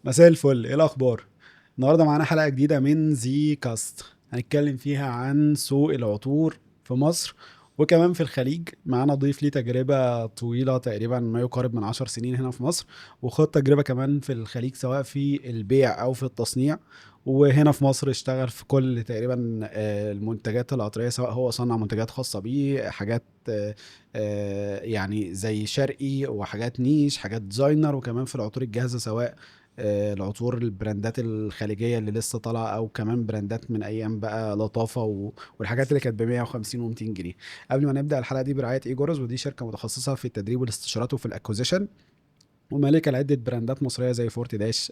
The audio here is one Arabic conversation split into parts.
مساء الفل، ايه الاخبار؟ النهارده معانا حلقه جديده من زي كاست. هنتكلم فيها عن سوق العطور في مصر وكمان في الخليج. معانا ضيف ليه تجربه طويله، تقريبا ما يقارب من 10 سنين هنا في مصر، وخد تجربه كمان في الخليج سواء في البيع او في التصنيع. وهنا في مصر اشتغل في كل تقريبا المنتجات العطريه، سواء هو صنع منتجات خاصه بيه، حاجات يعني زي شرقي، وحاجات نيش، حاجات ديزاينر، وكمان في العطور الجاهزه، سواء العطور البراندات الخليجيه اللي لسه طالعه، او كمان براندات من ايام بقى لطافه والحاجات اللي كانت ب 150 و200 جنيه. قبل ما نبدا الحلقه دي، برعايه ايجورز، ودي شركه متخصصه في التدريب والاستشارات وفي الاكوزيشن، ومالكه لعده براندات مصريه زي فورتي داش،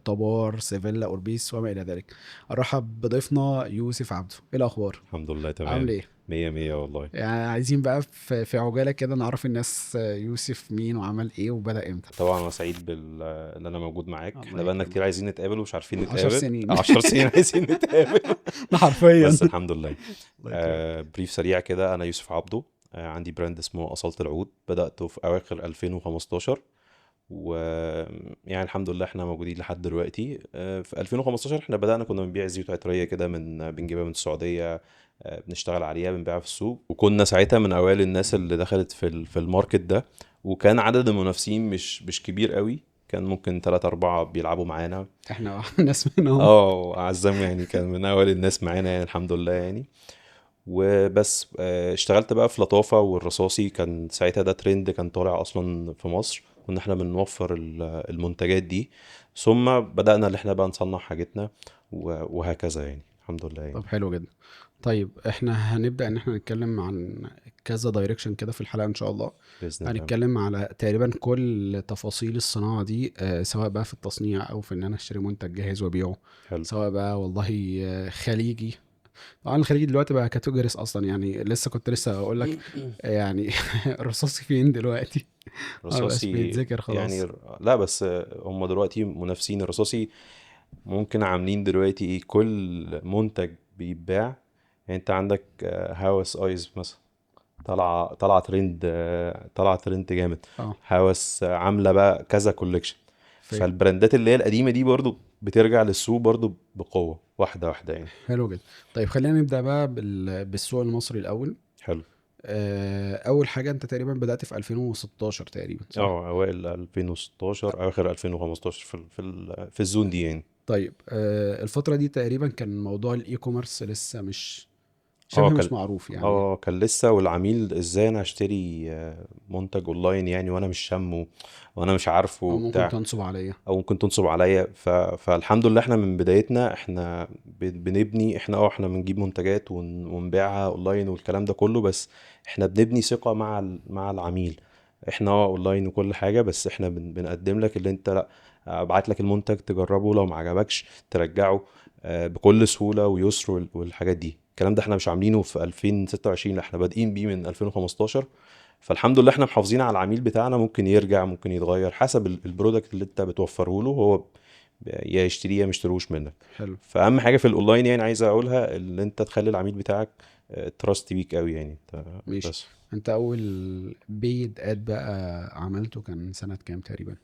طبار، سيفيلا، اوربيس، وما الى ذلك. ارحب بضيفنا يوسف عبده. ايه الاخبار؟ الحمد لله عامل تمام. ايه؟ مية مية والله. يعني عايزين بقى في عجاله كده نعرف الناس، يوسف مين وعمل ايه وبدأ امتى. طبعا انا سعيد ان انا موجود معاك. الله احنا بقالنا كتير يكرمك. عايزين نتقابل ومش عارفين عشر نتقابل. سنين 10 سنين عايزين نتقابل. ده حرفيا. بس الحمد لله. الله يكرمك. بريف سريع كده، انا يوسف عبده. عندي براند اسمه أصالة العود، بدأته في اواخر 2015. و يعني الحمد لله احنا موجودين لحد دلوقتي. في 2015 احنا بدأنا كنا بنبيع زيوت عطرية كده، بنجيبها من السعودية. بنشتغل عليها، بنبيعها في السوق، وكنا ساعتها من اوائل الناس اللي دخلت في الماركت ده. وكان عدد المنافسين مش كبير قوي، كان ممكن 3 4 بيلعبوا معانا. احنا ناس منهم. اه اعزهم يعني، كان من اول الناس معانا يعني الحمد لله يعني. وبس اشتغلت بقى في لطافة والرصاصي، كان ساعتها ده ترند كان طالع اصلا في مصر. كنا احنا بنوفر المنتجات دي. ثم بدأنا اللي احنا بقى نصنع حاجتنا وهكذا يعني الحمد لله يعني. طب حلو جدا. طيب احنا هنبدأ ان احنا نتكلم عن كذا دايركشن كده في الحلقة ان شاء الله. بإذن الله. هنتكلم على تقريبا كل تفاصيل الصناعة دي، سواء بقى في التصنيع او في ان انا اشتري منتج جاهز وابيعه. حلو. سواء بقى والله خليجي. طبعا الخليجي دلوقتي بقى كاتيجوريز اصلا، يعني لسه اقول لك يعني الرصاصي فين دلوقتي؟ ما بقاش رصاصي بيتذكر يعني خلاص. لا بس هم دلوقتي منافسين الرصاصي. ممكن عاملين دلوقتي ايه، كل منتج بيتباع. يعني انت عندك هاوس ايز مثلا، طالعه ترند، طالعه ترند جامد. اه. هاوس عامله بقى كذا كوليكشن. في. فالبراندات اللي هي القديمه دي برضو بترجع للسوق برضو بقوه، واحده واحده يعني. حلو جدا. طيب خلينا نبدأ بقى بالسوق المصري الأول. حلو. أول حاجة أنت تقريبا بدأت في 2016 تقريبا، صح؟ اه اوائل 2016 اواخر 2015 في الزون دي يعني. طيب الفترة دي تقريبا كان موضوع الإي كوميرس لسه مش اه شبه كان مش معروف يعني. اه كان لسه، والعميل ازاي انا اشتري منتج اونلاين يعني، وانا مش شامه وانا مش عارفه أو ممكن وبتاع. تنصب عليا. او ممكن تنصب عليا. فالحمد لله احنا من بدايتنا احنا بنبني، احنا بنجيب منتجات ونبيعها اونلاين والكلام ده كله. بس احنا بنبني ثقة مع العميل. احنا اونلاين وكل حاجة، بس احنا بنقدم لك اللي انت لا، ابعت لك المنتج تجربه، لو ما عجبكش ترجعه بكل سهولة ويسر والحاجات دي. الكلام ده احنا مش عاملينه في 2026، لا احنا بادئين بيه من 2015. فالحمد لله احنا محافظين على العميل بتاعنا، ممكن يرجع ممكن يتغير حسب البرودكت اللي انت بتوفره له هو، يا يشتريه يا مشتروش منك. حلو. فاهم حاجه في الاونلاين يعني عايز اقولها، اللي انت تخلي العميل بتاعك تراست بيك قوي يعني انت. ماشي. بس أنت أول بيد أد بقى عملته كان سنة كام تقريبا؟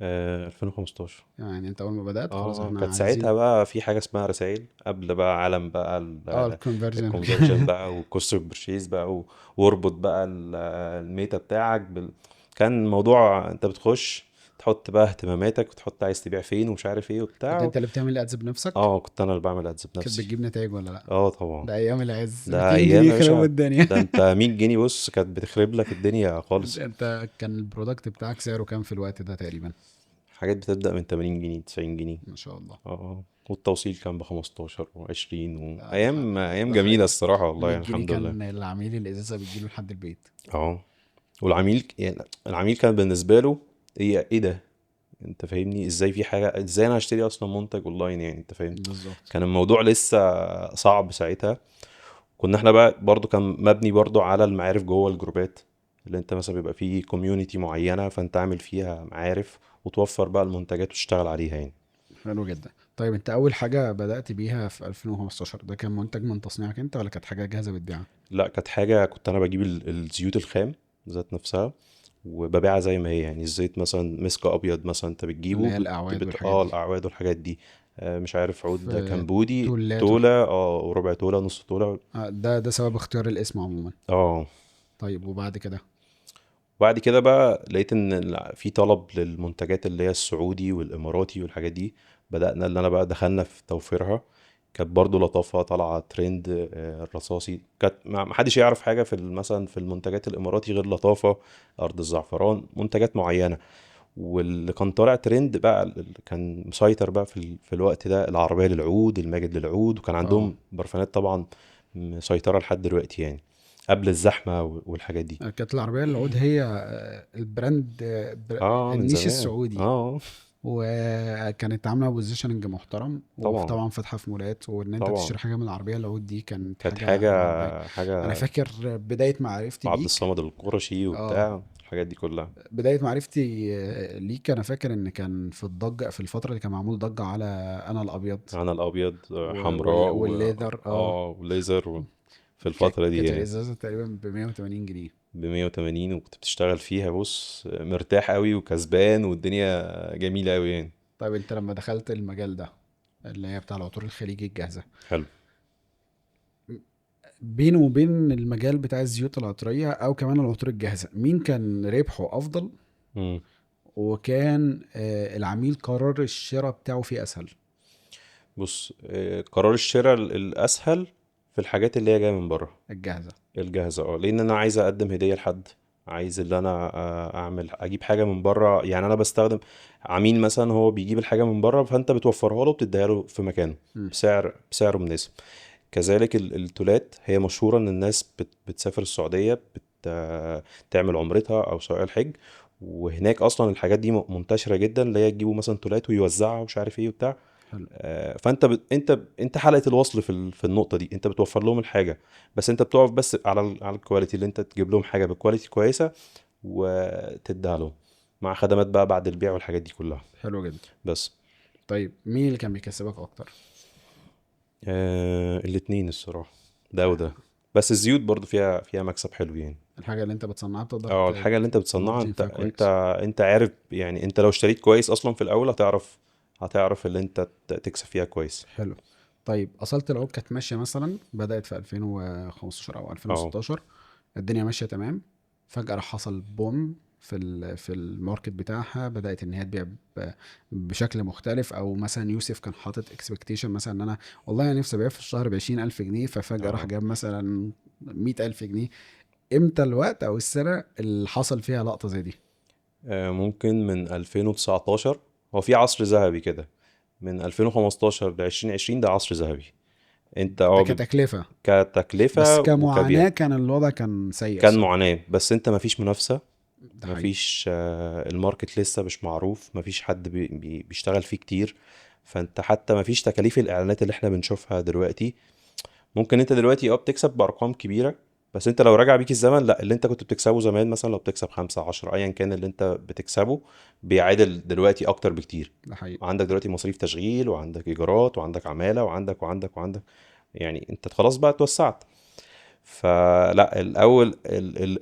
2015. يعني أنت أول ما بدأت خلاص إحنا كانت ساعتها عايزين. بقى في حاجه اسمها رسائل، قبل بقى عالم بقى اه، الكونفرجن. الكونفرجن بقى والكوست برشيز بقى واربط بقى الميتا بتاعك كان الموضوع انت بتخش تحط بقى اهتماماتك، وتحط عايز تبيع فين ومش عارف ايه كنت وبتاع. أنت اللي بتعمل أدز بنفسك؟ اه كنت انا اللي بعمل ادز كانت بنفسي. بتجيب نتائج ولا لأ؟ اه طبعا. ده ايام العز ده 200 ايام جنيه يا يخربوا باشا. الدنيا. ده انت 100 جنيه بص كانت بتخرب لك الدنيا انت خالص. انت كان البرودكت بتاعك سعره كام في الوقت ده تقريبا؟ حاجات بتبدأ من 80 جنيه 90 جنيه. ما شاء الله. والتوصيل كان ب 15 و20، لا وايام ده جميلة حقيقي. الصراحة والله 100 يعني جنيه الحمد لله. كان العميل الازازه بتجيله لحد البيت. اه والعميل يعني العميل كان بالنسبة له هي ايه ده، انت فاهمني ازاي في حاجة، ازاي انا اشتري اصلا منتج اونلاين يعني انت فاهم. بالظبط. كان الموضوع لسه صعب ساعتها. كنا احنا بقى برضو كان مبني برضو على المعارف جوه الجروبات، اللي انت مثلا بيبقى فيه كوميونتي معينة فانت عامل فيها معارف، وتوفر بقى المنتجات وتشتغل عليها يعني. حلو جدا. طيب انت اول حاجه بدأت بيها في 2015 ده كان منتج من تصنيعك انت ولا كانت حاجه جاهزه بتبيعها؟ لا كانت حاجة، كنت انا بجيب الزيوت الخام ذات نفسها، وببيعها زي ما هي. يعني الزيت مثلا مسك ابيض مثلا انت اللي بتجيبه هي الاعواد والحاجات دي الاعواد والحاجات دي. مش عارف، عود في كمبودي تولات تولة، وربع تولة، نص تولة. ده سبب اختيار الاسم عموما. اه. طيب وبعد كده؟ وبعد كده بقى لقيت ان في طلب للمنتجات اللي هي السعودي والاماراتي والحاجات دي. بدأنا اللي انا بقى دخلنا في توفيرها. كانت برضو لطافة طالعة ترند. الرصاصي كانت ما حدش يعرف حاجة في مثلا في المنتجات الاماراتي غير لطافة، ارض الزعفران، منتجات معينة. واللي كان طالع ترند بقى كان مسيطر بقى في الوقت ده العربية للعود، الماجد للعود، وكان اه، عندهم برفانات طبعا مسيطرة لحد دلوقتي يعني، قبل الزحمة والحاجات دي. كانت العربية العود هي البراند، اه، من النيش زمان. السعودي. اه. وكانت عاملة بوزيشننج محترم، طبعا. وطبعا فاتحة في مولات، وان انت طبعا. تشتري حاجة من العربية العود دي كانت كانت حاجة حاجة معبية. انا حاجة فاكر بداية معرفتي وعبد بيك. الصمد القرشي اه، وبتاع الحاجات دي كلها. بداية معرفتي ليك، انا فاكر ان كان في الضجة في الفترة اللي كان معمول ضجة على انا الابيض انا الابيض، حمراء والليذر. اه، وليزر في الفترة دي كانت يعني. الازازة تقريبا ب 180 جنيه. ب 180، وكنت بتشتغل فيها بص مرتاح قوي وكسبان والدنيا جميلة قوي يعني. طيب انت لما دخلت المجال ده، اللي هي بتاع العطور الخليجي الجاهزة، حلو. بينه وبين المجال بتاع الزيوت العطرية او كمان العطور الجاهزة، مين كان ربحه افضل؟ مم. وكان العميل قرار الشراء بتاعه فيه اسهل؟ بص، قرار الشراء الاسهل في الحاجات اللي هي جايه من بره، الجاهزة. الجاهزه. لان انا عايز اقدم هديه لحد، عايز اللي انا اجيب حاجه من بره. يعني انا بستخدم عميل مثلا هو بيجيب الحاجه من بره، فانت بتوفرها له وبتديها له في مكانه مم. بسعر مناسب. كذلك التولات هي مشهوره ان الناس بتسافر السعوديه، تعمل عمرتها او سواء الحج، وهناك اصلا الحاجات دي منتشره جدا، اللي هي تجيبوا مثلا تولات ويوزعها ومش عارف ايه وبتاع. حلو. فانت انت حلقه الوصل في النقطه دي. انت بتوفر لهم الحاجه، بس انت بتقف بس على الكواليتي، اللي انت تجيب لهم حاجه بكواليتي كويسه وتديها لهم مع خدمات بقى بعد البيع والحاجات دي كلها. حلو جدا. بس طيب مين اللي كان بيكسبك اكتر؟ الاتنين الصراحه، ده وده. بس الزيوت برضو فيها مكسب حلو يعني. الحاجة اللي انت بتصنعها بتقدر اه، الحاجه اللي انت بتصنعها، تمارجن انت فيها انت كويس. انت عارف يعني. انت لو اشتريت كويس اصلا في الاول هتعرف اللي انت تكسب فيها كويس. حلو. طيب أصالة العود كانت ماشية مثلا، بدأت في 2015 أو اه. 2016، الدنيا ماشية تمام. فجأة راح حصل بوم في الماركت بتاعها، بدأت إن هي تبيع بشكل مختلف. أو مثلا يوسف كان حاطط اكسبكتيشن مثلا إن أنا والله أنا نفسي أبيع في الشهر ب20,000 جنيه، ففجأة راح اه. جاب مثلا 100,000 جنيه. إمتى الوقت أو السنة اللي حصل فيها لقطة زي دي؟ ممكن من 2019. هو في عصر ذهبي كده من 2015 ل 2020، ده عصر ذهبي. انت ده كتكلفة. بس كتكلفة وكبيع. كمعاناة كان الوضع كان سيء كان الصراحة. معاناة، بس انت مفيش منافسة. ده حقيقي. مفيش الماركت لسه مش معروف، مفيش حد بيشتغل فيه كتير. فانت حتى مفيش تكاليف الاعلانات اللي احنا بنشوفها دلوقتي. ممكن انت دلوقتي بتكسب بارقام كبيرة، بس انت لو راجع بيك الزمن، لا، اللي انت كنت بتكسبه زمان مثلا لو بتكسب 5 10 ايا كان اللي انت بتكسبه، بيعادل دلوقتي اكتر بكتير. ده حقيقي. عندك دلوقتي مصاريف تشغيل، وعندك ايجارات، وعندك عمالة، وعندك. يعني انت خلاص بقى اتوسعت. فلا، الاول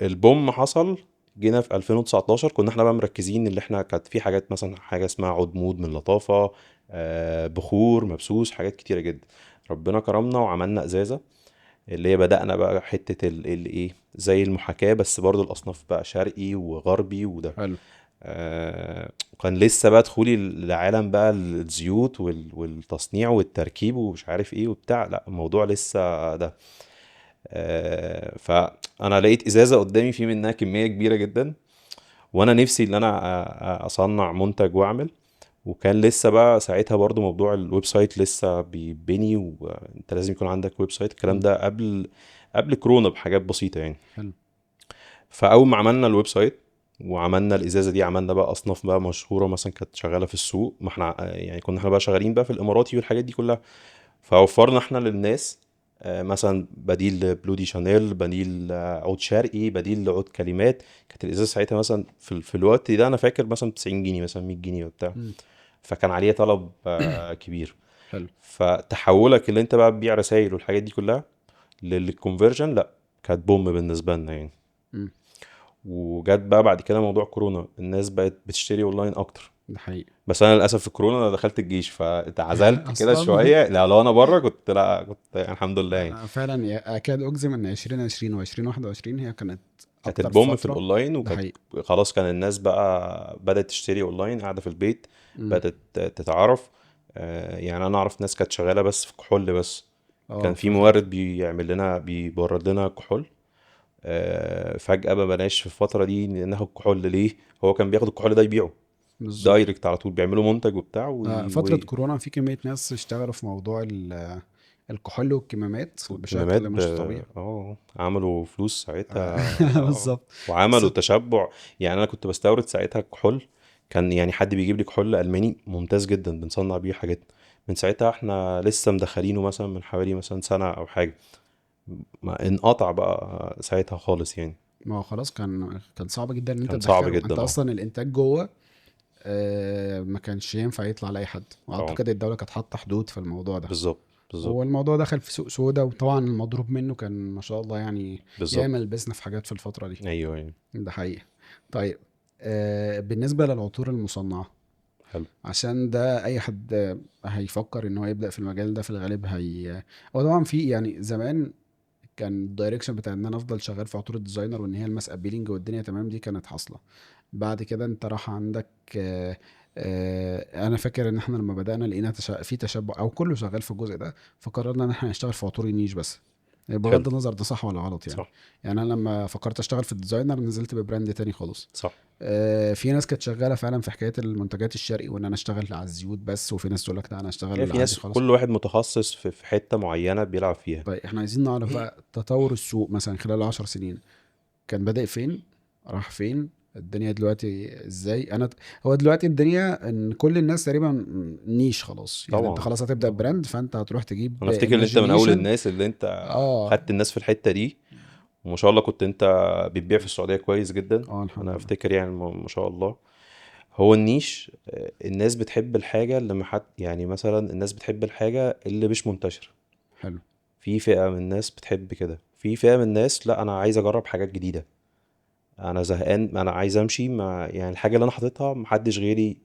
البوم حصل. جينا في 2019 كنا احنا بقى مركزين، اللي احنا كانت في حاجات مثلا حاجة اسمها عود مود من لطافة، بخور مبسوس، حاجات كتيرة جدا. ربنا كرمنا وعملنا ازازة، اللي هي بدأنا بقى حتة ايه زي المحاكاة، بس برضو الأصناف بقى شرقي وغربي وده. حلو. وكان لسه بقى دخولي لعالم بقى الزيوت والتصنيع والتركيب ومش عارف ايه وبتاع. لا، الموضوع لسه ده. فأنا لقيت إزازة قدامي في منها كمية كبيرة جدا، وأنا نفسي إن أنا أصنع منتج وأعمل. وكان لسه بقى ساعتها برضو موضوع الويب سايت لسه بيبني، وانت لازم يكون عندك ويب سايت. الكلام مم. ده قبل كورونا بحاجات بسيطة يعني. حلو. فاول ما عملنا الويب سايت وعملنا الازازه دي، عملنا بقى اصناف بقى مشهوره مثلا كانت شغاله في السوق. ما احنا يعني كنا احنا بقى شغالين بقى في الاماراتي والحاجات دي كلها. فوفرنا احنا للناس مثلا بديل لبلو دي شانيل، بديل عود شرقي، بديل لعود كلمات. كانت الازازه ساعتها مثلا في الوقت ده انا فاكر مثلا 90 جنيه مثلا 100 جنيه وبتاع. مم. فكان عليه طلب كبير. حلو. فتحولك اللي انت بقى تبيع رسائل والحاجات دي كلها للكونفرجن، لا، كانت بوم بالنسبه لنا يعني. مم. وجت بقى بعد كده موضوع كورونا، الناس بقت بتشتري اونلاين اكتر. ده حقيقي. بس انا للاسف في كورونا انا دخلت الجيش فاتعزلت كده اصلا شويه. لا لو انا بره كنت، لا كنت يعني الحمد لله يعني. انا فعلا اكاد اجزم ان 2020 و2021 هي كانت كانت اكتر البوم في فتره. الاونلاين، ده وكانت حقيقي. خلاص كان الناس بقى بدأت تشتري اونلاين قاعده في البيت، امم. بدأت تتعرف. يعني انا اعرف ناس كانت شغاله بس في كحول بس. كان اه في فاهم. مورد بيعمل لنا بيورد لنا كحول. فجأة ما بقناش في الفترة دي ناخد كحول. ليه؟ هو كان بياخد الكحول ده يبيعه بالظبط. دايركت على طول، بيعملوا منتج وبتاع فتره كورونا في كميه ناس اشتغلوا في موضوع الكحول والكمامات والكمامات بشكل مش طبيعي. عملوا فلوس ساعتها. بالظبط. وعملوا ست. تشبع. يعني انا كنت بستورد ساعتها كحول، كان يعني حد بيجيب لي كحول الماني ممتاز جدا بنصنع بيه حاجات. من ساعتها احنا لسه مدخلينه مثلا من حوالي مثلا سنة او حاجة، ما انقطع بقى ساعتها خالص يعني. ما هو خلاص كان صعب جدا ان انت كان صعب تدخله، انت جدا اصلا الانتاج جوه ما كانش ينفع يطلع لاي حد، اه واعتقد الدوله كانت حاطه حدود في الموضوع ده. بالظبط بالظبط والموضوع دخل في سوق سودا، وطبعا المضروب منه كان ما شاء الله يعني، بالظبط. ياما لبسنا في حاجات في الفتره دي. ايوه يعني. ده حقيقي. طيب بالنسبه للعطور المصنعه، حلو. عشان ده اي حد هيفكر ان هو يبدا في المجال ده في الغالب هو طبعا في يعني زمان كان الدايركشن بتاع ان انا افضل شغال في عطور الديزاينر وان هي الماس ابيلينج والدنيا تمام، دي كانت حاصله. بعد كده انت راح عندك انا فاكر ان احنا لما بدانا لقينا في تشبع او كله شغال في الجزء ده، فقررنا ان احنا نشتغل في عطور النيش بس، حلو. بغض النظر ده صح ولا غلط يعني. صح. يعني انا لما فكرت اشتغل في الديزاينر نزلت ببراند تاني خالص. صح. في ناس كانت شغاله فعلا في حكايه المنتجات الشرقي وان انا اشتغل على الزيوت بس، وفي ناس تقول لك لا انا هي اشتغل في عادي ناس خالص. كل واحد متخصص في حتة معينة بيلعب فيها. طيب احنا عايزين نعرف بقى تطور السوق مثلا خلال 10 سنين كان بادئ فين، راح فين، الدنيا دلوقتي ازاي. هو دلوقتي الدنيا ان كل الناس تقريبا نيش خلاص، يعني انت طبعا خلاص هتبدأ طبعا. براند فانت هتروح تجيب انا افتكر ان انت من اول ايماجينيشن. الناس اللي انت اه. خدت الناس في الحتة دي، وما شاء الله كنت انت بتبيع في السعودية كويس جدا. اه الحمد انا لله. افتكر يعني ما شاء الله. هو النيش الناس بتحب الحاجة اللي ما حد، يعني مثلا الناس بتحب الحاجة اللي مش منتشرة. حلو. في فئة من الناس بتحب كده، في فئة من الناس لا انا عايز اجرب حاجات جديدة. انا زهقان، انا عايز امشي ما يعني الحاجة اللي انا حاططها محدش غيري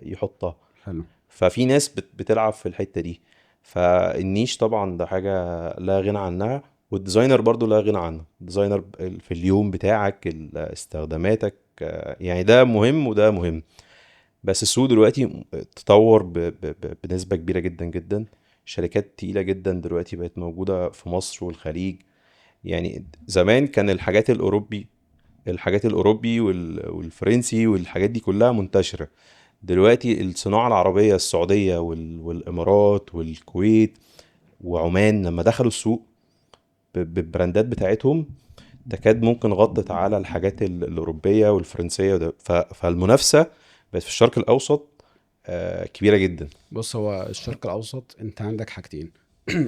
يحطها. حلو. ففي ناس بتلعب في الحتة دي. فالنيش طبعا ده حاجة لا غنى عنها. والديزاينر برضو لا غنى عنه. الديزاينر في اليوم بتاعك استخداماتك، يعني ده مهم وده مهم. بس السوق دلوقتي تطور بنسبة كبيرة جدا جدا. شركات تقيلة جدا دلوقتي بقت موجودة في مصر والخليج. يعني زمان كان الحاجات الأوروبي والفرنسي والحاجات دي كلها منتشرة. دلوقتي الصناعة العربية السعودية والإمارات والكويت وعمان لما دخلوا السوق بالبراندات بتاعتهم، تكاد ممكن غطت على الحاجات الأوروبية والفرنسية وده. فالمنافسة بقت في الشرق الأوسط كبيرة جدا. بص هو الشرق الاوسط انت عندك حاجتين.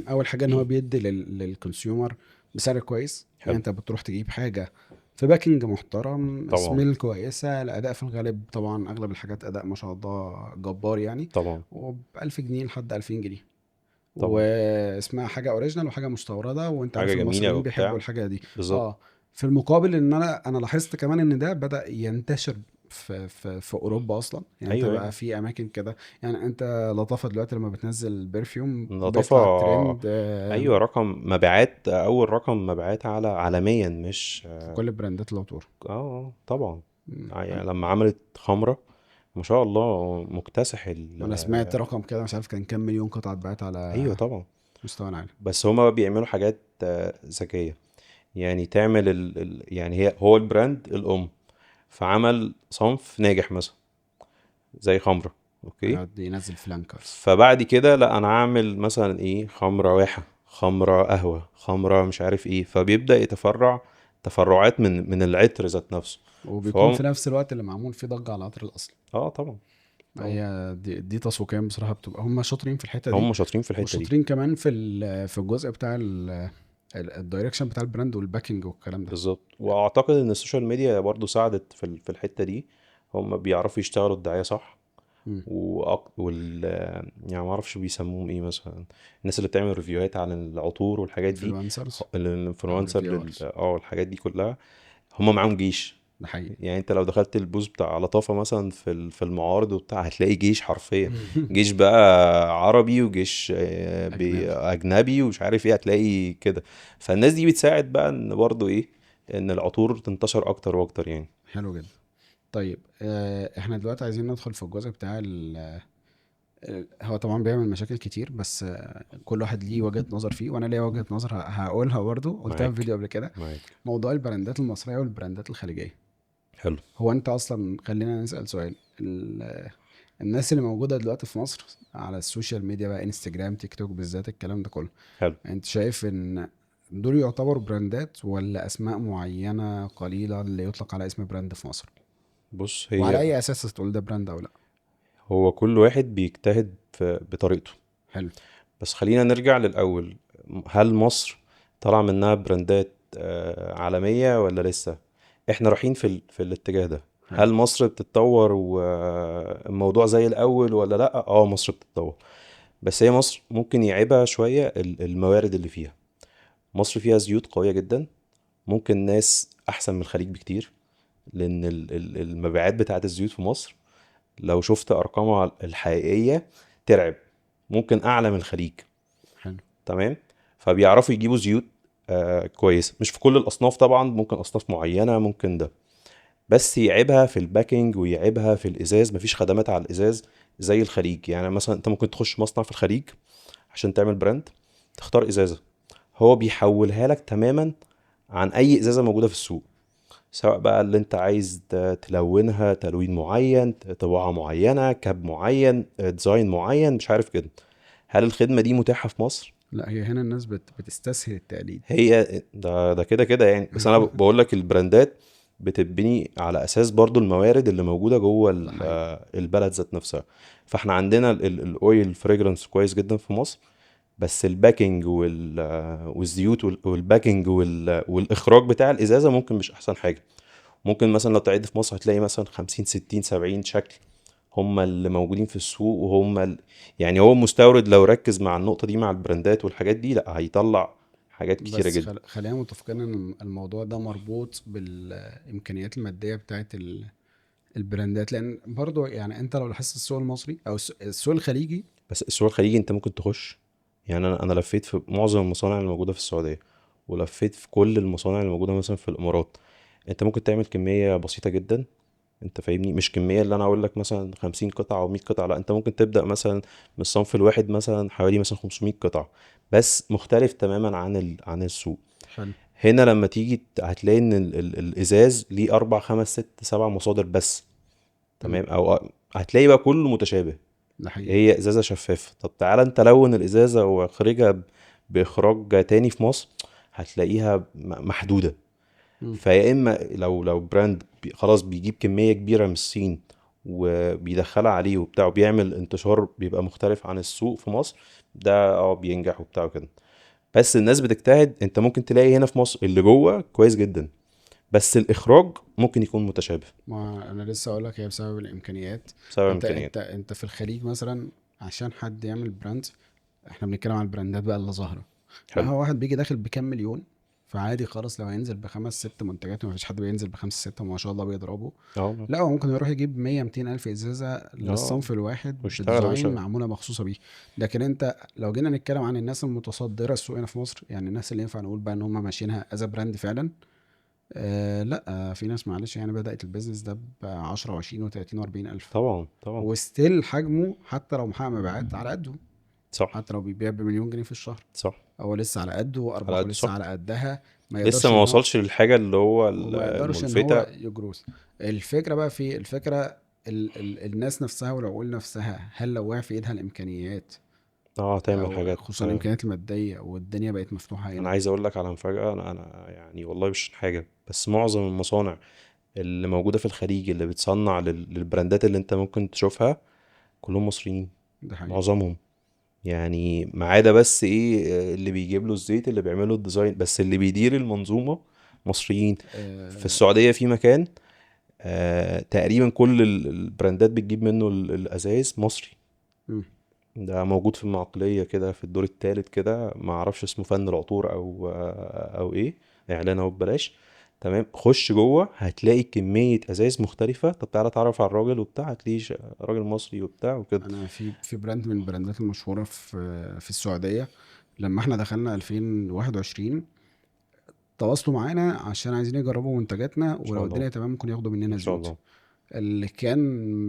اول حاجه ان هو بيدي للكونسيومر بسعر كويس، يعني حلو. انت بتروح تجيب حاجه في باكينج محترم، طبعا سميل كويسه، الاداء في الغالب طبعا اغلب الحاجات اداء ما شاء الله جبار يعني، طبعا وب 1000 جنيه لحد 2000 جنيه، طبعا. واسمها حاجه اوريجينال وحاجه مستورده، وانت حاجة عارف جميلة المصريين بيحبوا وبتاع. الحاجه دي. بالظبط. اه. في المقابل ان انا لاحظت كمان ان ده بدأ ينتشر في اوروبا اصلا، يعني انت أيوه بقى أيوه. في اماكن كده. يعني انت لطافه دلوقتي لما بتنزل برفيوم نظافة. بيطلع الترند أيوه رقم مبيعات، أول رقم مبيعات عالميا مش في كل براندات العطور. طبعا. حلو. يعني لما عملت خمرة ما شاء الله مكتسح وانا سمعت رقم كده مش عارف كان كام مليون قطعه اتباعت على ايوه طبعا. مستوى عالي. بس هما بيعملوا حاجات ذكية. يعني تعمل يعني هو البراند الأم، فعمل صنف ناجح مثلا زي خمرة. اوكي. يقعد ينزل فلانكرز. فبعد كده لا انا هعمل مثلا ايه، خمرة واحة، خمرة قهوة، خمرة مش عارف ايه، فبيبدأ يتفرع تفرعات من العطر ذات نفسه. وبيكون فهو في نفس الوقت اللي معمول فيه ضجه على العطر الاصلي. اه طبعا طبعا. هي دي تسويقيا بصراحه بتبقى هم شاطرين في الحته دي، هم شاطرين في الحتة دي. وشاطرين كمان في الجزء بتاع الدايركشن بتاع البراند والباكينج والكلام ده. بالظبط. واعتقد ان السوشيال ميديا برضو ساعدت في الحتة دي. هم بيعرفوا يشتغلوا الدعاية صح. مم. يعني ما اعرفش بيسموهم ايه مثلا، الناس اللي بتعمل ريفيوهات عن العطور والحاجات دي. انفلونسرز او الانفلونسر ريفيورز. الحاجات دي كلها. هم معاهم جيش. ده حقيقي. يعني انت لو دخلت البوز بتاع لطافة مثلا في المعارض وبتاع، هتلاقي جيش حرفيا. جيش بقى عربي، وجيش اجنبي. اجنبي، ومش عارف ايه، هتلاقي كده. فالناس دي بتساعد بقى ان برضو ايه، ان العطور تنتشر اكتر واكتر يعني. حلو جدا. طيب احنا دلوقتي عايزين ندخل في الجزء بتاع هو طبعا بيعمل مشاكل كتير، بس كل واحد ليه وجهة نظر فيه، وانا ليا وجهة نظر هقولها برضو، قلتها في معاك. فيديو قبل كده. معاك. موضوع البراندات المصرية والبراندات الخليجية. حلو. هو انت اصلا، خلينا نسأل سؤال، الناس اللي موجودة دلوقتي في مصر على السوشيال ميديا بقى، انستجرام، تيك توك بالذات، الكلام ده كله، حلو. انت شايف ان دول يعتبروا براندات، ولا اسماء معينة قليلة اللي يطلق على اسم براند في مصر؟ بص، وعلى هي اي اساس تقول ده براند او لا؟ هو كل واحد بيجتهد بطريقته. حلو. بس خلينا نرجع للأول. هل مصر طالع منها براندات عالمية ولا لسه؟ احنا رايحين في الاتجاه ده. حلو. هل مصر بتتطور والموضوع زي الأول ولا لأ؟ اه، مصر بتتطور. بس هي مصر ممكن يعيبها شوية الموارد اللي فيها. مصر فيها زيوت قوية جدا، ممكن ناس أحسن من الخليج بكتير. لأن المبيعات بتاعت الزيوت في مصر، لو شفت أرقامها الحقيقية، ترعب. ممكن أعلى من الخليج. حلو. تمام. فبيعرفوا يجيبوا زيوت كويسه، مش في كل الاصناف طبعا، ممكن اصناف معينه ممكن ده. بس يعيبها في الباكينج، ويعيبها في الازاز، مفيش خدمات على الازاز زي الخليج. يعني مثلا انت ممكن تخش مصنع في الخليج عشان تعمل براند، تختار ازازه، هو بيحولها لك تماما عن اي ازازه موجوده في السوق. سواء بقى اللي انت عايز تلونها تلوين معين، طباعه معينه، كاب معين، ديزاين معين، مش عارف كده. هل الخدمه دي متاحه في مصر؟ لا، هي هنا الناس بتستسهل التقليد. هي ده كده كده يعني. بس انا بقول لك البراندات بتبني على اساس برضو الموارد اللي موجوده جوه ده حقيقي. البلد ذات نفسها. فاحنا عندنا الاويل فريجرانس كويس جدا في مصر. بس الباكينج والزيوت والباكينج والاخراج بتاع الازازه ممكن مش احسن حاجه. ممكن مثلا لو تعد في مصر هتلاقي مثلا 50 60 70 شكل هم اللي موجودين في السوق، يعني هو مستورد لو ركز مع النقطة دي، مع البراندات والحاجات دي، لا هيطلع حاجات كتيرة بس جدا. خلينا متفقين ان الموضوع ده مربوط بالامكانيات الماديه بتاعت البراندات، لان برضو يعني انت لو لاحظت السوق المصري او السوق الخليجي. بس السوق الخليجي انت ممكن تخش. يعني انا لفيت في معظم المصانع اللي موجودة في السعودية، ولفيت في كل المصانع اللي موجودة مثلا في الامارات. انت ممكن تعمل كمية بسيطة جدا. انت فاهمني، مش كمية اللي انا اقول لك مثلا 50 قطعة او 100 قطعة، لا، انت ممكن تبدأ مثلا من الصنف الواحد مثلا حوالي مثلا 500 قطعة. بس مختلف تماما عن السوق. حلو. هنا لما تيجي هتلاقي ان الازاز ليه اربع خمس ست سبع مصادر بس. مم. تمام. او هتلاقي بقى كله متشابه. ده حقيقي. هي ازازه شفافه، طب تعالى انت لون الازازه واخرجها باخراج تاني في مصر، هتلاقيها محدوده. مم. فيا اما لو براند خلاص بيجيب كميه كبيره من الصين وبيدخلها عليه وبتاع، بيعمل انتشار بيبقى مختلف عن السوق في مصر، ده بينجح وبتاع كده. بس الناس بتجتهد. انت ممكن تلاقي هنا في مصر اللي جوه كويس جدا، بس الاخراج ممكن يكون متشابه ما انا لسه اقول لك، هي بسبب الامكانيات. بسبب انت الامكانيات. انت انت في الخليج مثلا، عشان حد يعمل براند، احنا بنتكلم عن البراندات بقى اللي ظاهره. لا، حلو. هو واحد بيجي داخل بكام مليون، فعادي خالص لو هينزل بخمس ست منتجات، ومفيش حد بينزل بخمسة ستة ما شاء الله بيضربوا. اه. لا، هو ممكن يروح يجيب 100 200 الف ازازه اه. للصنف الواحد واشتغل يا بديزاين باشا. معموله مخصوصه بيه. لكن انت لو جينا نتكلم عن الناس المتصدره السوق هنا في مصر، يعني الناس اللي ينفع نقول بقى ان هم ماشيينها از براند فعلا، لا، في ناس معلش يعني بدات البيزنس ده ب 10 و20 و30 و40 الف، طبعا طبعا. وستيل حجمه حتى لو محقق مبيعات على قده. صح. حتى لو بيبيع بمليون جنيه في الشهر، صح. هو لسه على قده، على وارباحه قد لسه صح. على قدها. ما لسه يقدرش ما ان هو وصلش للحاجة اللي هو وما يقدرش ان الملفتة. هو يجروز. الفكره ال الناس نفسها والعقول نفسها، هل لو وقع في ايدها الامكانيات، اه، تعمل او حاجات. خصوصا الامكانيات الماديه، والدنيا بقت مفتوحه انا هنا. عايز اقول لك على مفاجأة. انا يعني والله مش حاجة، بس معظم المصانع اللي موجودة في الخليج اللي بتصنع للبراندات اللي انت ممكن تشوفها، كلهم مصريين. ده حقيقي. معظمهم. يعني ما عدا بس ايه، اللي بيجيب له الزيت، اللي بيعمل له الديزاين، بس اللي بيدير المنظومة مصريين. في آه. السعودية في مكان تقريبا كل البراندات بتجيب منه الازايز مصري. مم. ده موجود في المعقلية كده في الدور التالت كده، ما اعرفش اسمه فن العطور او ايه، اعلان اهو ببلاش. تمام. خش جوه هتلاقي كمية ازايز مختلفة. طب تعالى اتعرف على الراجل وبتاع، هتلاقيه راجل مصري وبتاع وكده. انا في براند من البراندات المشهوره في السعوديه، لما احنا دخلنا 2021 تواصلوا معانا عشان عايزين يجربوا منتجاتنا، ان شاء ولو الله. الدنيا تمام ممكن ياخدوا ان مننا شاء زيوت. الله. اللي كان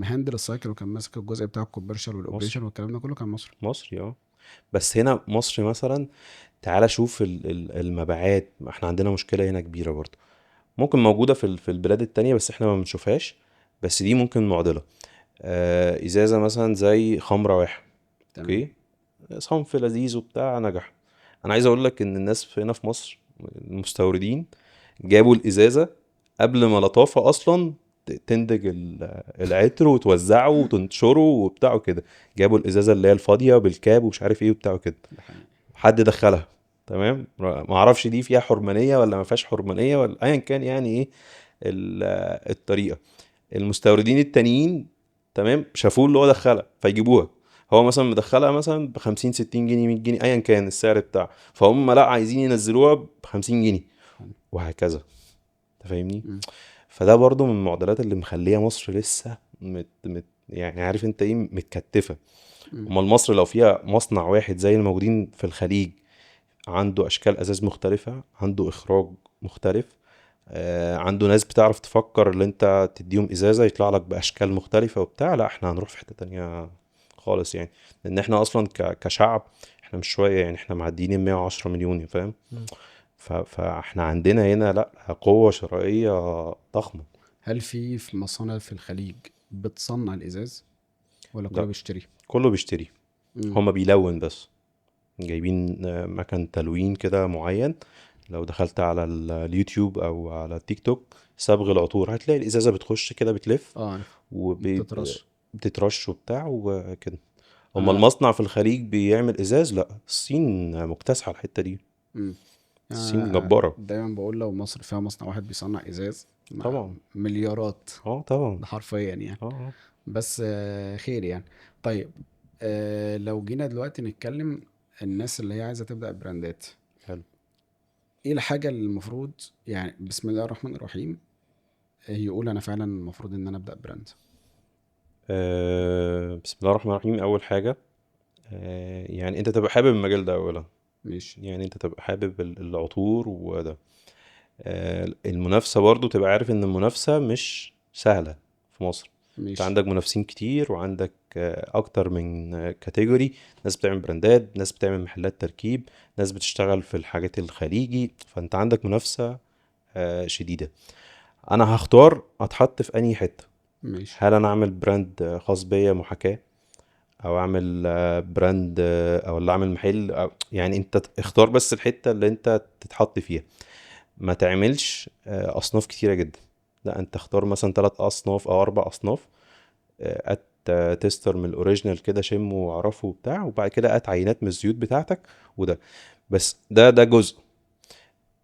مهندل السايكل وكان ماسك الجزء بتاع الكوميرشال والاوبريشن مصري. والكلام ده كله كان مصري. مصري اه. بس هنا مصر مثلا، تعالى شوف المبيعات. احنا عندنا مشكلة هنا كبيرة برضو، ممكن موجودة في البلاد التانية بس احنا ما بنشوفهاش. بس دي ممكن معضلة. ازازة مثلا زي خمرة واحد، تمام. اوكي، صنف لذيذ وبتاع نجح. انا عايز اقول لك ان الناس هنا في مصر، المستوردين، جابوا الازازة قبل ما لطافة اصلا تنتج العطر وتوزعه وتنشره وبتاع وكده. جابوا الازازة اللي هي الفاضية بالكاب ومش عارف ايه وبتاع وكده. ده حقيقي. حد دخلها، تمام. ما اعرفش دي فيها حرمانية ولا ما فيهاش حرمانية ولا ايا كان يعني ايه الطريقة. المستوردين التانيين، تمام، شافوه اللي هو دخلها فيجيبوها. هو مثلا مدخلها مثلا ب 50 60 جنيه 100 جنيه ايا كان السعر بتاعه، فهم لا عايزين ينزلوها ب 50 جنيه، حلو. وهكذا. انت فاهمني؟ مم. فده برضو من المعضلات اللي مخليه مصر لسه يعني عارف انت ايه، متكتفة. مم. امال مصر لو فيها مصنع واحد زي الموجودين في الخليج، عنده اشكال ازاز مختلفة، عنده اخراج مختلف، عنده ناس بتعرف تفكر اللي انت تديهم ازازة يطلع لك باشكال مختلفة وبتاع، لا احنا هنروح في حتة تانية خالص يعني. لان احنا اصلا كشعب احنا مش شوية يعني، احنا معديين ال 110 مليون، فاهم؟ مم. فاحنا عندنا هنا لا قوة شرائية ضخمة. هل في مصانع في الخليج بتصنع الازاز ولا كله لا، بيشتري؟ كله بيشتري. مم. هما بيلون بس، جايبين مكان تلوين كده معين. لو دخلت على اليوتيوب او على التيك توك صبغ العطور، هتلاقي الازازه بتخش كده بتلف اه عارف. بتترش. وبتترش وبتاع وكده. اما انا. المصنع في الخليج بيعمل ازاز، لا الصين مكتسحه الحته دي. مم. يعني الصين أنا جباره. دايما بقول لو مصر فيها مصنع واحد بيصنع ازاز مع طبعا. مليارات، اه طبعا. ده حرفيا يعني. اه. بس خير يعني. طيب، لو جينا دلوقتي نتكلم الناس اللي هي عايزة تبدأ براندات، حلو. ايه الحاجة اللي المفروض، يعني بسم الله الرحمن الرحيم، يقول انا فعلا المفروض ان انا ابدأ براند؟ بسم الله الرحمن الرحيم. اول حاجه، يعني انت تبقى حابب المجال ده اولا. ماشي. يعني انت تبقى حابب العطور وده. المنافسة برضو تبقى عارف ان المنافسة مش سهلة في مصر. انت ماشي. عندك منافسين كتير، وعندك اكتر من كاتيجوري. ناس بتعمل براندات، ناس بتعمل محلات تركيب، ناس بتشتغل في الحاجات الخليجي. فانت عندك منافسة شديدة. انا هختار اتحط في انهي حتة. ماشي. هل انا اعمل براند خاص بيا محاكاة، او اعمل براند او اللي اعمل محل أو يعني انت اختار بس الحتة اللي انت تتحط فيها. ما تعملش اصناف كتيره جدا. لا، انت اختار مثلا 3 اصناف او 4 اصناف. هات تستر من الاوريجينال كده، شمه وعرفه وبتاع، وبعد كده هات عينات من الزيوت بتاعتك. وده بس، ده جزء.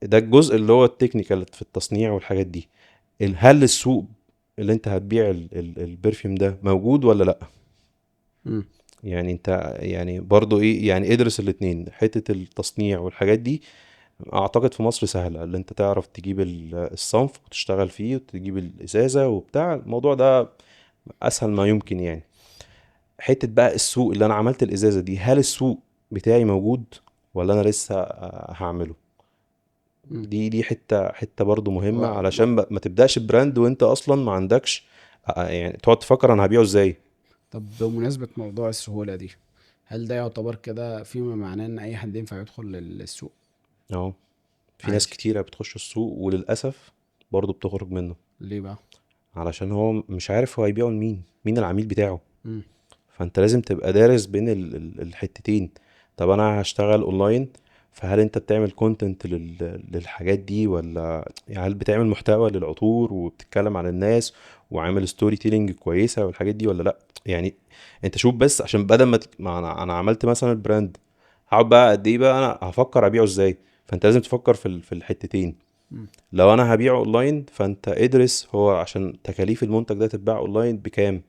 ده الجزء اللي هو التكنيكال في التصنيع والحاجات دي. هل السوق اللي انت هتبيع البرفيوم ده موجود ولا لا؟ مم. يعني انت يعني برضو ايه، يعني ادرس الاتنين، حتة التصنيع والحاجات دي. اعتقد في مصر سهلة، اللي انت تعرف تجيب الصنف وتشتغل فيه وتجيب الازازة وبتاع، الموضوع ده اسهل ما يمكن يعني. حتة بقى السوق، اللي انا عملت الازازة دي، هل السوق بتاعي موجود ولا انا لسه هعمله؟ مم. دي حتة برضو مهمة، و- علشان ما تبدأش براند وانت اصلا ما عندكش يعني تقعد تفكر انا هبيعه ازاي. طب بمناسبة موضوع السهولة دي، هل ده يعتبر كده فيما معناه ان اي حد ينفع يدخل السوق اهو. في ناس عادي؟ كتيرة بتخش السوق وللأسف برضو بتخرج منه، ليه بقى؟ علشان هو مش عارف هو هيبيعه لمين، مين العميل بتاعه. مم. فانت لازم تبقى دارس بين الحتتين. طب انا هشتغل اونلاين، فهل انت بتعمل كونتنت للحاجات دي، ولا يعني هل بتعمل محتوى للعطور وبتتكلم عن الناس وعامل ستوري تيلينج كويسة والحاجات دي ولا لا؟ يعني انت شوف بس، عشان بدل ما انا عملت مثلا البراند، هقعد بقى قد ايه بقى انا هفكر ابيعه ازاي. فانت لازم تفكر في الحتتين. مم. لو انا هبيعه اونلاين، فانت ادرس هو عشان تكاليف المنتج ده تتباع اونلاين بكام،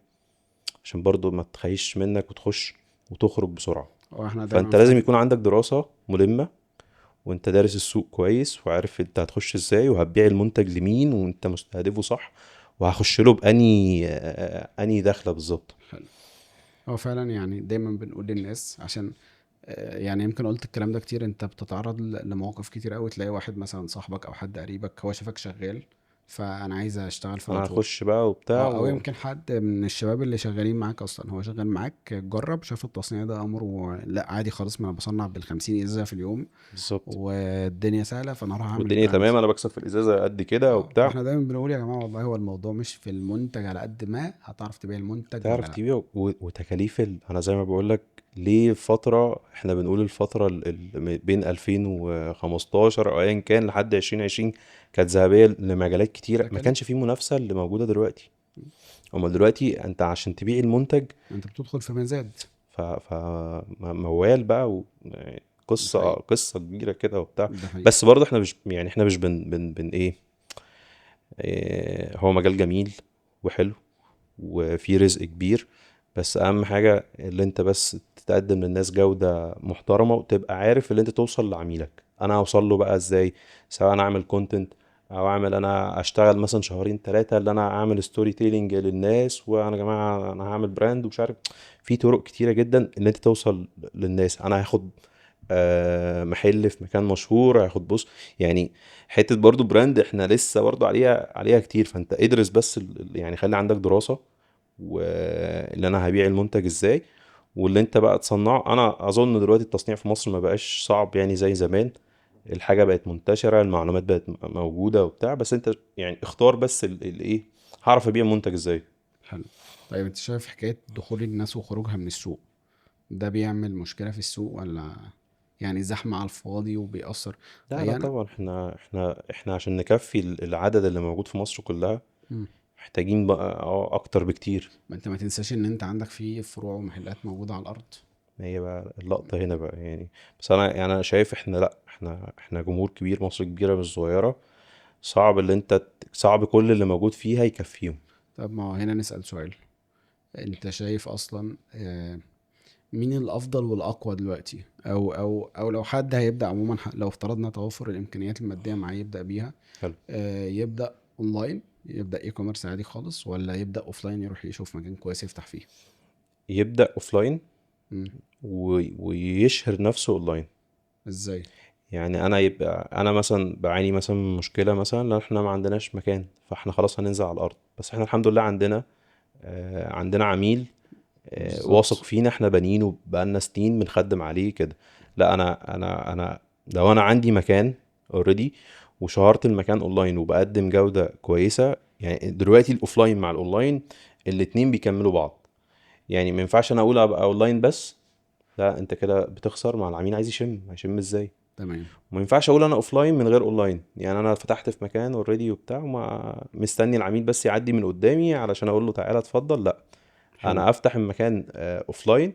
عشان برضو ما تخيش منك وتخش وتخرج بسرعة. هو احنا دايما فانت في لازم حاجة. يكون عندك دراسة ملمة، وانت دارس السوق كويس وعارف انت هتخش ازاي وهتبيع المنتج لمين وانت مستهدفه صح وهخش له اني دخله بالظبط. حلو. هو فعلا يعني دايما بنقول للناس عشان يعني يمكن قلت الكلام ده كتير، انت بتتعرض لمواقف كتير قوي، تلاقي واحد مثلا صاحبك او حد قريبك هو شافك شغال، فانا عايز اشتغل في انا العطور. هخش بقى وبتاع اه، او يمكن حد من الشباب اللي شغالين معاك اصلا هو شغال معاك، جرب شاف التصنيع ده امره لا عادي خالص، ما انا بصنع بال50 ازازه في اليوم بالظبط. والدنيا سهله، فانا هروح اعمل والدنيا براند. تمام، انا بكسب في الازازه قد كده اه، وبتاع. فاحنا دايما بنقول يا جماعه والله هو الموضوع مش في المنتج على قد ما هتعرف تبيع المنتج ولا تعرف لا. تبيع وتكاليف انا زي ما بقول لك، ليه فتره احنا بنقول الفتره بين 2015 او ايا كان لحد 2020 كانت ذهبيه لمجالات كتيره، ما كانش تكاليف. فيه منافسه اللي موجوده دلوقتي. اما دلوقتي انت عشان تبيع المنتج انت بتدخل في مزاد. موال بقى ده قصة حقيقي. قصة كبيرة كده وبتاع. ده حقيقي. بس برضه احنا مش يعني احنا مش بن ايه, هو مجال جميل وحلو وفيه رزق كبير. بس اهم حاجة اللي انت بس تقدم للناس جودة محترمة وتبقى عارف اللي انت توصل لعميلك. انا هوصل له بقى ازاي؟ سواء انا اعمل كونتنت او انا اشتغل مثلا شهرين ثلاثة اللي انا اعمل ستوري تيلينج للناس، وانا يا جماعة انا هعمل براند ومش عارف. في طرق كتيرة جدا ان انت توصل للناس. انا هاخد محل في مكان مشهور، هاخد بص يعني حتة برضو براند احنا لسه برضو عليها كتير. فانت ادرس بس يعني خلي عندك دراسة، واللي انا هبيع المنتج ازاي واللي انت بقى تصنعه. انا اظن دلوقتي التصنيع في مصر ما بقاش صعب يعني زي زمان. الحاجة بقت منتشرة، المعلومات بقت موجودة وبتاع. بس انت يعني اختار بس الايه، هعرف ابيع المنتج ازاي. حلو. طيب انت شايف حكايه دخول الناس وخروجها من السوق ده بيعمل مشكله في السوق، ولا يعني زحمه على الفاضي وبيأثر؟ لا لا يعني طبعا، احنا عشان نكفي العدد اللي موجود في مصر كلها مم. محتاجين بقى اكتر بكتير. ما انت ما تنساش ان انت عندك فيه فروع ومحلات موجوده على الارض. هي بقى اللقطة هنا بقى يعني. بس انا شايف احنا لا احنا جمهور كبير، مصر كبيرة مش صغيرة. صعب كل اللي موجود فيها يكفيهم. طب ما هو هنا نسأل سؤال، انت شايف اصلا مين الافضل والاقوى دلوقتي، او لو حد هيبدا عموما، لو افترضنا توفر الامكانيات الماديه معاه يبدا بيها، حلو. يبدا اونلاين، يبدا اي كوميرس عادي خالص، ولا يبدا اوفلاين يروح يشوف مكان كويس يفتح فيه؟ يبدأ اوفلاين مم. ويشهر نفسه اونلاين. ازاي؟ يعني انا مثلا بعاني مثلا من مشكله، مثلا لو احنا ما عندناش مكان فاحنا خلاص هننزل على الارض. بس احنا الحمد لله عندنا عميل واثق بالظبط. فينا، احنا بانيينه بقالنا سنين بنخدم عليه كده. لا انا لو انا عندي مكان اوريدي وشهرت المكان اونلاين وبقدم جوده كويسه، يعني دلوقتي الاوفلاين مع الاونلاين الاتنين بيكملوا بعض. يعني ما ينفعش انا اقول ابقى اونلاين بس، لا انت كده بتخسر. مع العميل عايز هيشم ازاي؟ تمام. وما ينفعش اقول انا اوفلاين من غير اونلاين. يعني انا فتحت في مكان اوريدي وبتاع وما مستني العميل بس يعدي من قدامي علشان اقول له تعالى اتفضل، لا. حلو. انا افتح المكان اوفلاين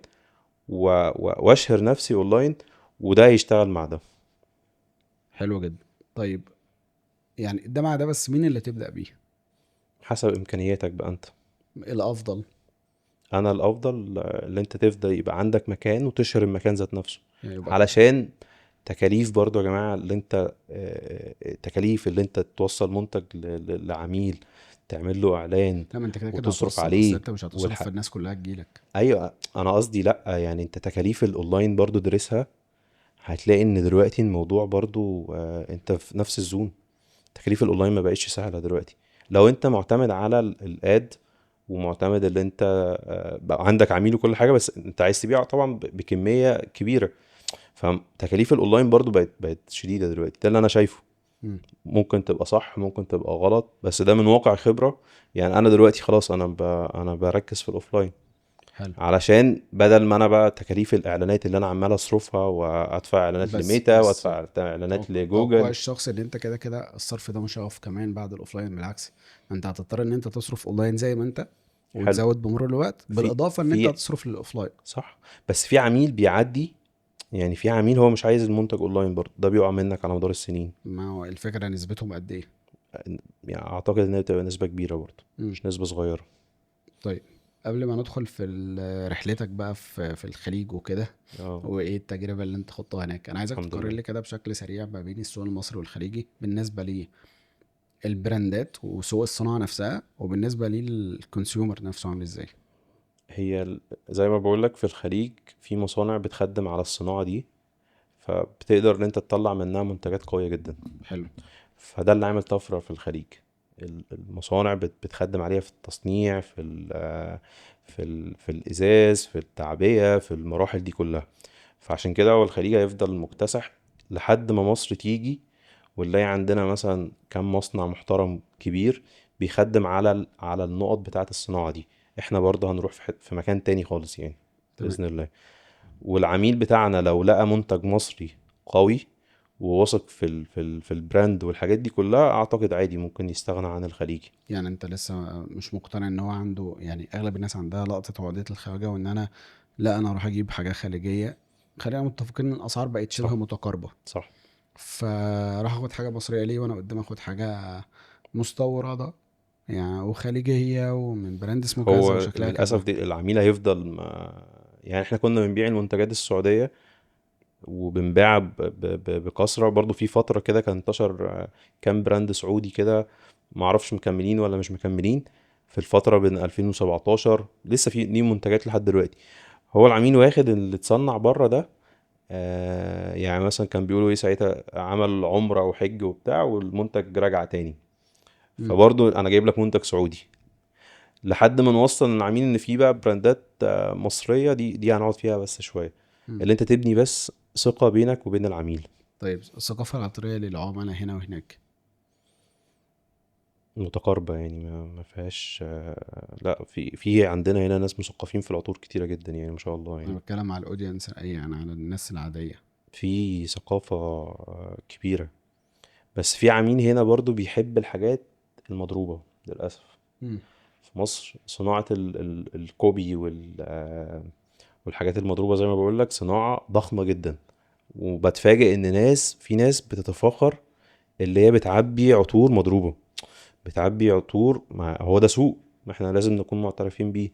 واشهر نفسي اونلاين، وده هيشتغل مع ده. حلو جدا. طيب يعني ده مع ده، بس مين اللي تبدا بيه؟ حسب امكانياتك بقى انت. الافضل. انا الافضل اللي انت تبدا يبقى عندك مكان وتشهر المكان ذات نفسه. يعني يبقى علشان تكاليف برضو يا جماعة اللي انت تكاليف اللي انت توصل منتج لعميل، تعمل له اعلان لا، ما انت كده كده وتصرف هتوصل، اصل عليه انت مش هتصرف والحق. فالناس كلها تجيلك. ايوه انا قصدي لا، يعني انت تكاليف الاونلاين برضو درسها. هتلاقي ان دلوقتي الموضوع برضو انت في نفس الزون. تكاليف الاونلاين ما بقتش سهلة دلوقتي. لو انت معتمد على الاد ومعتمد اللي انت بقى عندك عميل وكل حاجة، بس انت عايز تبيع طبعا بكمية كبيرة. فتكاليف الاونلاين برضو بقت شديدة دلوقتي. ده اللي انا شايفه. مم. ممكن تبقى صح ممكن تبقى غلط، بس ده من واقع خبرة. يعني انا دلوقتي خلاص انا بركز في الاوفلاين. حلو. علشان بدل ما انا بقى تكاليف الاعلانات اللي انا عمال اصرفها وادفع اعلانات لميتا بس وادفع اعلانات توقع لجوجل. الشخص ان انت كده كده الصرف ده مش هيقف كمان بعد الاوفلاين، بالعكس، انت هتضطر ان انت تصرف اونلاين زي ما انت، حلو. وتزود بمرور الوقت، في بالاضافه ان انت في هتصرف للاوفلاين. صح. بس في عميل بيعدي، يعني في عميل هو مش عايز المنتج اونلاين برضه، ده بيقع منك على مدار السنين. ما هو الفكره نسبتهم قد ايه؟ يعني اعتقد ان هي بتبقى نسبة كبيرة برضه، مم. مش نسبة صغيرة. طيب قبل ما ندخل في رحلتك بقى في الخليج وكده، اه وايه التجربة اللي انت خضتها هناك، انا عايزك الحمد تقارن لله. لي كده بشكل سريع ما بين السوق المصري والخليجي بالنسبة لي البراندات وسوق الصناعة نفسها، وبالنسبة لي الكونسيومر نفسه عامل ازاي. زي ما بقولك في الخليج في مصانع بتخدم على الصناعة دي، فبتقدر ان انت تطلع منها منتجات قوية جدا. حلو. فده اللي عامل طفرة في الخليج. المصانع بتخدم عليها في التصنيع، في الإزاز، في التعبئة، في المراحل دي كلها. فعشان كده هو الخليج هيفضل مكتسح لحد ما مصر تيجي ونلاقي عندنا مثلا كم مصنع محترم كبير بيخدم على النقط بتاعة الصناعة دي. احنا برضه هنروح في مكان تاني خالص يعني، تمام. بإذن الله. والعميل بتاعنا لو لقى منتج مصري قوي وواثق في البراند والحاجات دي كلها، اعتقد عادي ممكن يستغنى عن الخليجي. يعني انت لسه مش مقتنع ان هو عنده، يعني اغلب الناس عندها لقطة عقدية الخواجة، وان انا لا انا اروح اجيب حاجة خارجية. خلينا متفقين ان الاسعار بقت شبه صح. متقاربة، صح. فراح اخد حاجة مصرية ليه وانا قدام اخد حاجة مستوردة يعني وخليجية ومن براند اسمه كذا هو وشكلها كذا. للاسف دي العميل هيفضل يعني احنا كنا بنبيع المنتجات السعوديه وبنبيعها بكثره برضو. في فتره كده كان انتشر كام براند سعودي كده، معرفش مكملين ولا مش مكملين. في الفتره بين 2017 لسه في ليه منتجات لحد دلوقتي. هو العميل واخد اللي اتصنع بره ده. يعني مثلا كان بيقولوا ايه ساعتها، عمل عمره او حج وبتاع والمنتج رجع تاني. مم. فبرضو انا جايب لك منتج سعودي لحد ما نوصل للعميل ان في بقى براندات مصريه. دي هنقعد فيها بس شويه، مم. اللي انت تبني بس ثقه بينك وبين العميل. طيب الثقافة العطرية للعملاء هنا وهناك. متقاربه يعني ما فيهاش لا، في عندنا هنا ناس مثقفين في العطور كتيره جدا يعني ما شاء الله انا يعني. بتكلم على الاودينس اي، يعني على الناس العادية. في ثقافه كبيره. بس في عميل هنا برضو بيحب الحاجات المضروبه للاسف. مم. في مصر صناعة الكوبي والحاجات المضروبة زي ما بقولك صناعة ضخمة جدا. وبتفاجئ ان في ناس بتتفاخر اللي هي بتعبي عطور مضروبة، بتعبي عطور. ما هو ده سوق، ما احنا لازم نكون معترفين بيه.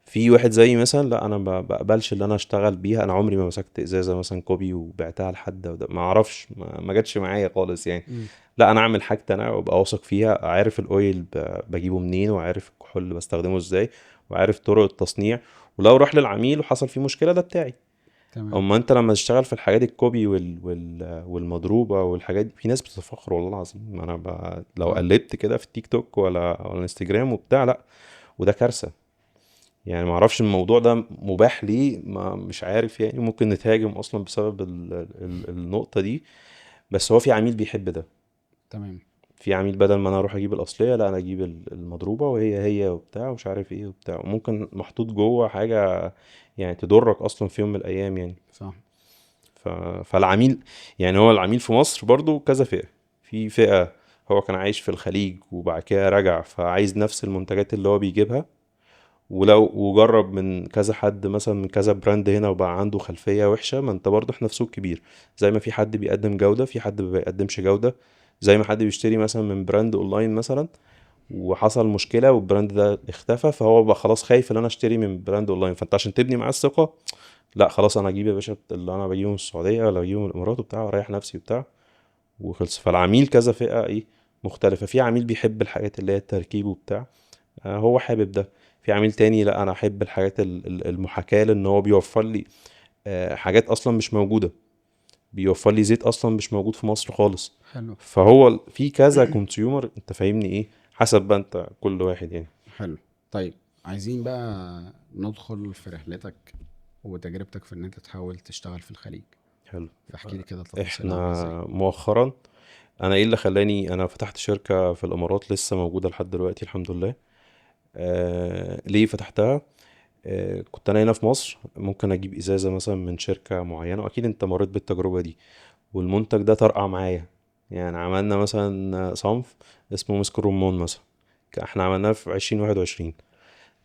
في واحد زي مثلا لا انا ما بقبلش اللي انا اشتغل بيها. انا عمري ما مسكت ازازه مثلا كوبي وبعتها لحد ما اعرفش، ما جاتش معايا خالص يعني. مم. لا انا اعمل حاجتي انا وابقى واثق فيها، عارف الاويل بجيبه منين، وعارف الكحول اللي بستخدمه ازاي، وعارف طرق التصنيع. ولو راح للعميل وحصل فيه مشكله ده بتاعي. تمام. اما انت لما تشتغل في الحاجات الكوبي والمضروبه والحاجات دي، في ناس بتتفخر والله العظيم. انا لو اه. قلبت كده في التيك توك ولا انستجرام وبتاع، لا وده كارثه. يعني ما اعرفش الموضوع ده مباح ليه، ما مش عارف يعني. ممكن نتهاجم اصلا بسبب النقطة دي. بس هو في عميل بيحب ده. تمام. في عميل بدل ما انا اروح اجيب الاصلية، لا انا اجيب المضروبة وهي وبتاع ومش عارف ايه وبتاع، وممكن محطوط جوه حاجة يعني تضرك اصلا في يوم من الايام يعني. صح. ف... فالعميل يعني هو العميل في مصر برضو كذا فئة. في فئة هو كان عايش في الخليج وبعد كده رجع فعايز نفس المنتجات اللي هو بيجيبها. وجرب من كذا حد مثلا من كذا براند هنا وبقى عنده خلفية وحشة. ما انت برضه احنا في سوق كبير. زي ما في حد بيقدم جودة، في حد ما بيقدمش جودة. زي ما حد بيشتري مثلا من براند اونلاين مثلا وحصل مشكلة والبراند ده اختفى، فهو بقى خلاص خايف ان انا اشتري من براند اونلاين. فانت عشان تبني معاه الثقة، لا خلاص انا اجيب يا باشا اللي انا بجيبه من السعودية ولا بجيبه من الامارات وبتاع واريح نفسي وبتاع وخلص. فالعميل كذا فئة ايه مختلفة. في عميل بيحب الحاجات اللي هي التركيب وبتاع، هو حابب ده. في عميل تاني لا انا احب الحاجات المحاكاة، لان هو بيوفر لي حاجات اصلا مش موجودة. بيوفر لي زيت اصلا مش موجود في مصر خالص. حلو. فهو في كذا كونسيومر، انت فاهمني ايه، حسب بقى انت كل واحد يعني. حلو. طيب عايزين بقى ندخل في رحلتك وتجربتك في ان انت تحاول تشتغل في الخليج، حلو. فاحكي لي كده التفاصيل عامله ازاي. احنا مؤخرا، انا ايه اللي خلاني انا فتحت شركة في الامارات لسه موجودة لحد دلوقتي الحمد لله. ليه فتحتها؟ كنت انا هنا في مصر ممكن اجيب ازازة مثلا من شركة معينة، واكيد انت مريت بالتجربة دي، والمنتج ده طرقع معايا. يعني عملنا مثلا صنف اسمه مسك الرمان مثلا، احنا عملناه في 2021.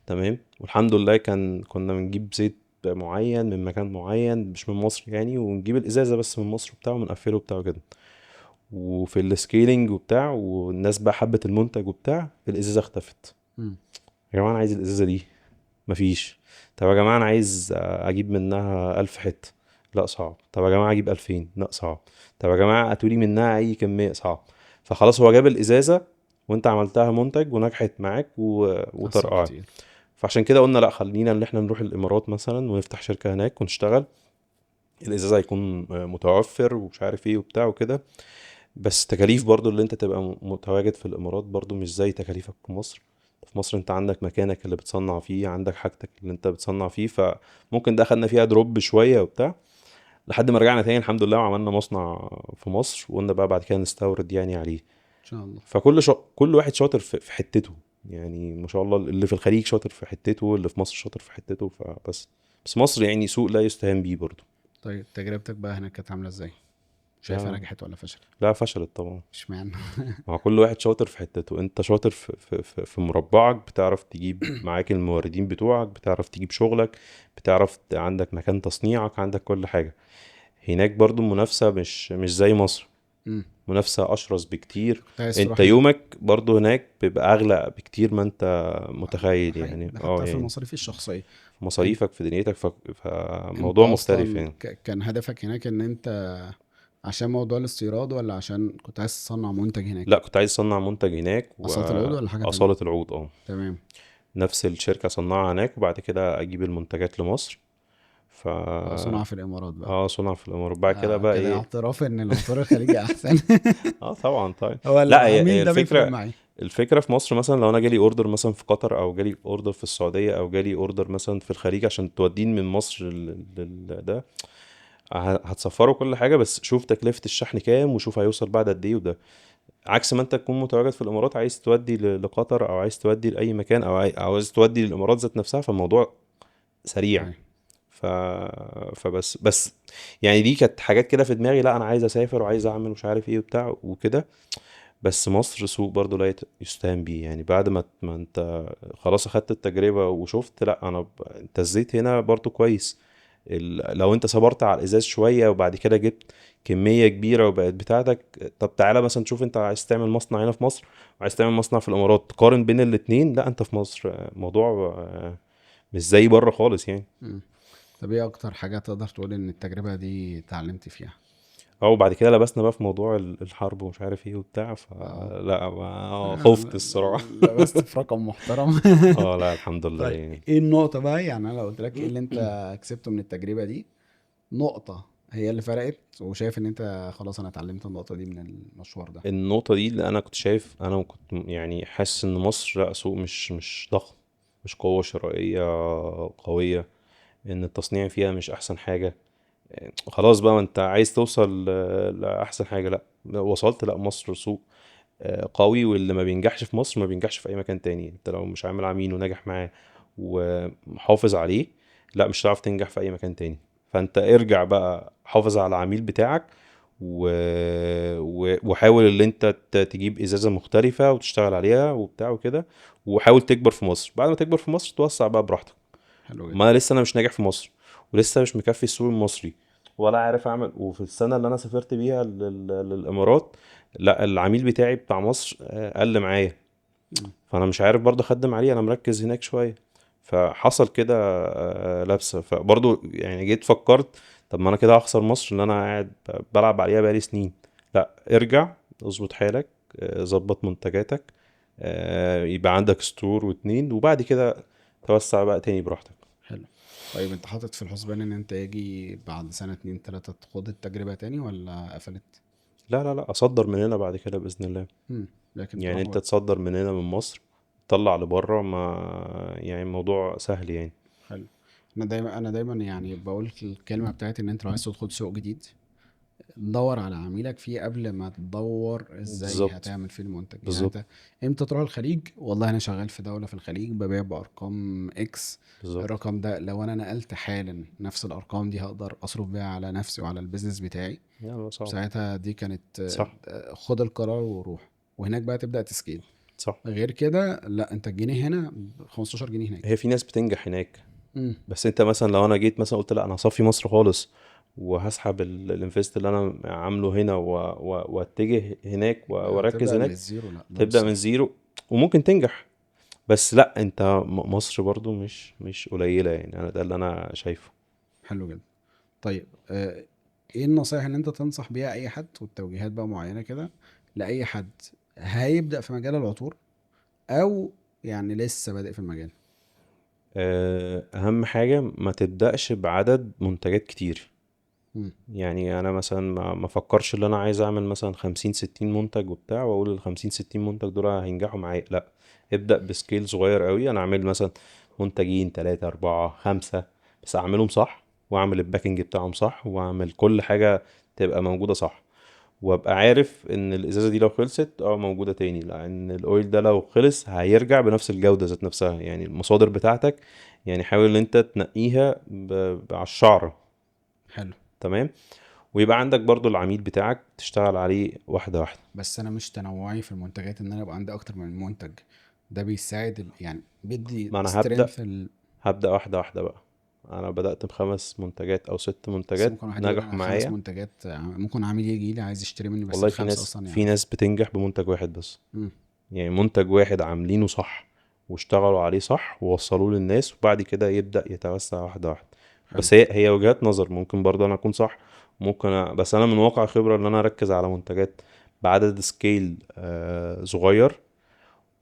تمام. والحمد لله كنا بنجيب زيت معين من مكان معين مش من مصر يعني، ونجيب الازازه بس من مصر وبتاع ونقفله وبتاع كده. وفي السكيلينج وبتاع والناس بقى حبت المنتج وبتاع، الازازه اختفت. مم. يا جماعه انا عايز الازازه دي، مفيش. طب يا جماعة انا عايز اجيب منها 1000 حتة، لا صعب. طب يا جماعة اجيب 2000، لا صعب. طب يا جماعة اتولي منها اي كمية، صعب. فخلاص هو جاب الازازة وانت عملتها منتج ونجحت معاك احسن وطرقعت. كتير. فعشان كده قلنا لا، خلينا ان احنا نروح الامارات مثلا ونفتح شركة هناك ونشتغل. الازازة هيكون متوفر ومش عارف ايه وبتاع وكده. بس تكاليف برضو اللي انت تبقى متواجد في الامارات برضو مش زي تكاليفك في مصر. في مصر انت عندك مكانك اللي بتصنع فيه، عندك حاجتك اللي انت بتصنع فيه، فممكن ده خدنا فيها دروب شوية وبتاع لحد ما رجعنا تاني الحمد لله وعملنا مصنع في مصر، وقلنا بقى بعد كده نستورد يعني عليه. ان شاء الله. كل واحد شاطر في حتته. يعني ما شاء الله اللي في الخليج شاطر في حتته، اللي في مصر شاطر في حتته، بس مصر يعني سوق لا يستهان بيه برضو. طيب تجربتك بقى هناك كانت عامله ازاي؟ شايفها لا نجحت ولا فشلت؟ لا، فشلت طبعا. اشمعنى؟ مع كل واحد شاطر في حتته. انت شاطر في مربعك، بتعرف تجيب معاك الموردين بتوعك، بتعرف تجيب شغلك، بتعرف عندك مكان تصنيعك، عندك كل حاجة. هناك برضو المنافسة مش زي مصر. امم. منافسة أشرس بكتير. كنت عايز انت تروح هناك؟ يومك برضو هناك بيبقى أغلى بكتير ما انت ده متخيل حقيقي، يعني. ده اه حتى في يعني المصاريف الشخصية. في انت مصاريفك في دنيتك انت فموضوع مختلف اصلا يعني. كان هدفك هناك ان انت عشان موضوع الاستيراد، ولا عشان كنت عايز تصنع منتج لا هناك؟ كنت عايز اصنع منتج هناك أصالة العود ولا حاجة تانية؟ وأصالة العود اه. تمام. نفس الشركة صنعها هناك وبعد كده أجيب المنتجات لمصر. ف صنع في الإمارات بقى. اه صنع في الامارات بعد كده بقى كده ايه. اعتراف ان العطور الخليجي احسن. اه طبعا طيب. هو لا هي العميل ده بيفرق الفكره، معي. الفكره في مصر مثلا لو انا جالي اوردر مثلا في قطر، او جالي اوردر في السعوديه، او جالي اوردر مثلا في الخليج عشان تودين من مصر ده، هتسفره كل حاجه، بس شوف تكلفه الشحن كام وشوف هيوصل بعد قد ايه وده. عكس ما انت تكون متواجد في الامارات عايز تودي لقطر، او عايز تودي لاي مكان، او عايز تودي للامارات ذات نفسها، فالموضوع سريع. ايوه. ف... فبس يعني دي كانت حاجات كده في دماغي، لا انا عايز اسافر وعايز اعمل مش عارف ايه وبتاع وكده. بس مصر سوق برضو لا يستهان بيه يعني. بعد ما انت خلاص اخدت التجربة وشفت، لا انت الزيت هنا برضو كويس. لو انت صبرت على الازاز شوية وبعد كده جبت كمية كبيرة وبقت بتاعتك، طب تعالى مثلا تشوف انت عايز تعمل مصنع هنا في مصر وعايز تعمل مصنع في الامارات، تقارن بين الاتنين، لا انت في مصر موضوع مش زي بره خالص يعني. مم. طب ايه اكتر حاجة تقدر تقول ان التجربة دي اتعلمت فيها؟ اه وبعد كده لبسنا بقى في موضوع الحرب ومش عارف ايه وبتاع، اه. فلا خفت الصراحة. لبست في رقم محترم. اه لا الحمد لله طيب يعني. ايه النقطة بقى، يعني انا لو قلت لك ايه اللي انت كسبته من التجربة دي، نقطة هي اللي فرقت وشايف ان انت خلاص انا اتعلمت النقطة دي من المشوار ده؟ النقطة دي اللي أنا كنت شايف، أنا كنت يعني حاسس إن مصر لأ سوق مش ضخم، مش قوة شرائية قوية، إن التصنيع فيها مش أحسن حاجة. خلاص بقى ما أنت عايز توصل لأحسن حاجة، لأ وصلت، لأ مصر سوق قوي، واللي ما بينجحش في مصر ما بينجحش في أي مكان تاني. أنت لو مش عامل عميل وناجح معاه ومحافظ عليه، لأ مش هتعرف تنجح في أي مكان تاني. فأنت ارجع بقى حافظ على العميل بتاعك و... وحاول ان انت تجيب ازازه مختلفه وتشتغل عليها وبتاع وكده، وحاول تكبر في مصر. بعد ما تكبر في مصر توسع بقى براحتك. حلو ما جدا. انا لسه مش ناجح في مصر، ولسه مش مكفي السوق المصري، ولا عارف اعمل. وفي السنه اللي انا سافرت بيها للامارات، لا العميل بتاعي بتاع مصر قل معايا، مم. فانا مش عارف برضه اخدم عليه، انا مركز هناك شويه. فحصل كده لبسه. فبرضه يعني جيت فكرت، طب ما انا كده هخسر مصر اللي انا قاعد بلعب عليها بقالي سنين. لا ارجع اظبط حالك، ظبط منتجاتك، يبقى عندك ستور واتنين، وبعد كده توسع بقى تاني براحتك. حلو. طيب انت حاطط في الحسبان ان انت يجي بعد سنة اتنين تلاتة تخوض التجربة تاني ولا قفلت؟ لا اصدر من هنا بعد كده باذن الله. لكن يعني تروح انت تصدر من هنا من مصر، تطلع لبره، ما يعني الموضوع سهل يعني. حلو. انا دايما يعني بقول الكلمة بتاعت ان انت لو عايز تدخل سوق جديد، دور على عميلك فيه قبل ما تدور ازاي بالظبط هتعمل فيه المنتج. يعني بالظبط انت امتى تروح الخليج؟ والله انا شغال في دولة في الخليج ببيع بارقام اكس، بالظبط. الرقم ده لو انا نقلت حالا نفس الارقام دي هقدر اصرف بيها على نفسي وعلى البيزنس بتاعي. لا صعب. ساعتها دي كانت صح خد القرار وروح، وهناك بقى تبدأ تسكيل. صح. غير كده لا، انت الجنيه هنا ب 15 جنيه هناك. هي في ناس بتنجح هناك، امم. بس انت مثلا لو انا جيت مثلا قلت لا انا هصفي مصر خالص، وهسحب الانفست اللي انا عامله هنا واتجه هناك واركز تبدأ من هناك، الزيرو، لا ده مش تبدأ من صح. زيرو. وممكن تنجح، بس لا انت مصر برضو مش قليلة يعني، انا ده اللي انا شايفه. حلو جدا. طيب ايه النصايح اللي انت تنصح بيها اي حد، والتوجيهات بقى معينة كده لاي حد هيبدأ في مجال العطور، او يعني لسه بادئ في المجال؟ اهم حاجة ما تبدأش بعدد منتجات كتير. مم. يعني انا مثلا ما افكرش ان انا عايز اعمل مثلا 50 60 منتج وبتاع، واقول ال50 60 منتج دول هينجحوا معايا، لا. ابدأ بسكيل صغير قوي، انا اعمل مثلا منتجين 3 4 5، بس اعملهم صح، واعمل الباكنج بتاعهم صح، واعمل كل حاجة تبقى موجودة صح، وابقى عارف ان الازازة دي لو خلصت موجودة تاني، لان الاويل ده لو خلص هيرجع بنفس الجودة ذات نفسها. يعني المصادر بتاعتك، يعني حاول ان انت تنقيها على الشعرة. حلو. تمام. ويبقى عندك برضو العميل بتاعك تشتغل عليه واحدة واحدة. بس انا مش تنوعي في المنتجات، ان انا يبقى عندي اكتر من منتج، ده بيساعد يعني بيدي ما انا هبدأ سترينث هبدأ واحدة واحدة بقى. انا بدأت ب5 منتجات او ست بس منتجات ممكن واحد يقول نجحوا انا خمس معايا. منتجات ممكن عميل يجي لي عايز يشتري مني بس والله في الخمسة ناس اصلا في يعرف. ناس بتنجح بمنتج واحد بس. مم. يعني منتج واحد عاملينه صح، واشتغلوا عليه صح، ووصلوه للناس، وبعد كده يبدأ يتوسع واحدة واحدة. حلو. بس هي وجهات نظر، ممكن برضه انا اكون صح، ممكن بس انا من واقع خبرة ان انا اركز على منتجات بعدد سكيل صغير،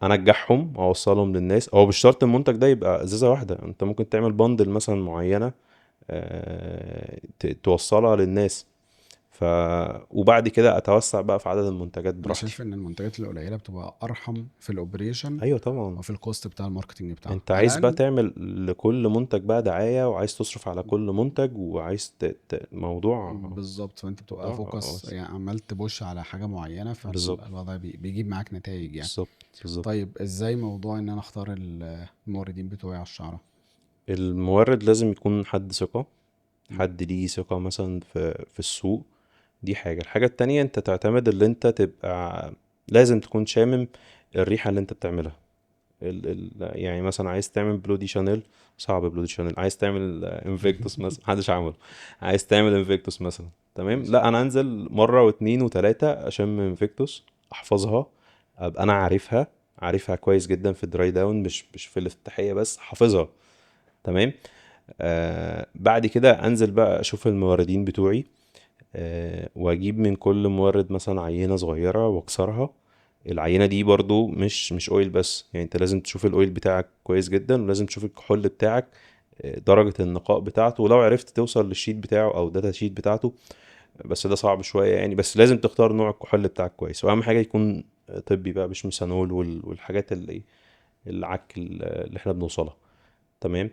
انجحهم واوصلهم للناس. هو مش شرط المنتج ده يبقى ازازة واحدة، انت ممكن تعمل بندل مثلا معينة توصلها للناس. ف وبعد كده اتوسع بقى في عدد المنتجات انا براحتي. شايف ان المنتجات القليله بتبقى ارحم في الاوبريشن ايوه طبعا. وفي الكوست بتاع الماركتنج بتاعها انت على عايز بقى الاقل. تعمل لكل منتج بقى دعاية، وعايز تصرف على كل منتج، وعايز موضوع بالظبط، فانت بتبقى موضوع فوكس يعني عمال تبوش على حاجه معينه، بالظبط. فالوضع بيجيب معاك نتائج يعني. بالظبط. طيب ازاي موضوع ان انا اختار الموردين بتوعي على الشعره؟ المورد لازم يكون حد ثقة، مم. حد ليه ثقة مثلا في السوق. دي حاجة. الحاجة التانية، انت تعتمد اللي انت تبقى لازم تكون شامم الريحة اللي انت بتعملها. يعني مثلا عايز تعمل بلودي شانيل، صعب بلودي شانيل. عايز تعمل انفيكتوس مثلا، محدش عمله. عايز تعمل انفيكتوس مثلا، تمام. ماشي. لا انا انزل مرة واتنين وتلاتة اشم انفيكتوس، احفظها، ابقى انا عارفها كويس جدا في الدراي داون، مش في الافتتاحية بس، حافظها. تمام. بعد كده انزل بقى اشوف الموردين بتوعي، واجيب من كل مورد مثلا عينة صغيرة واكسرها. العينة دي برضو مش اويل بس، يعني انت لازم تشوف الاويل بتاعك كويس جدا، ولازم تشوف الكحول بتاعك، درجة النقاء بتاعته، ولو عرفت توصل للشيت بتاعه او داتا شيت بتاعته. بس ده صعب شوية يعني، بس لازم تختار نوع الكحول بتاعك كويس، واهم حاجة يكون طبي بقى، مش ميثانول والحاجات العك اللي احنا بنوصلها. تمام.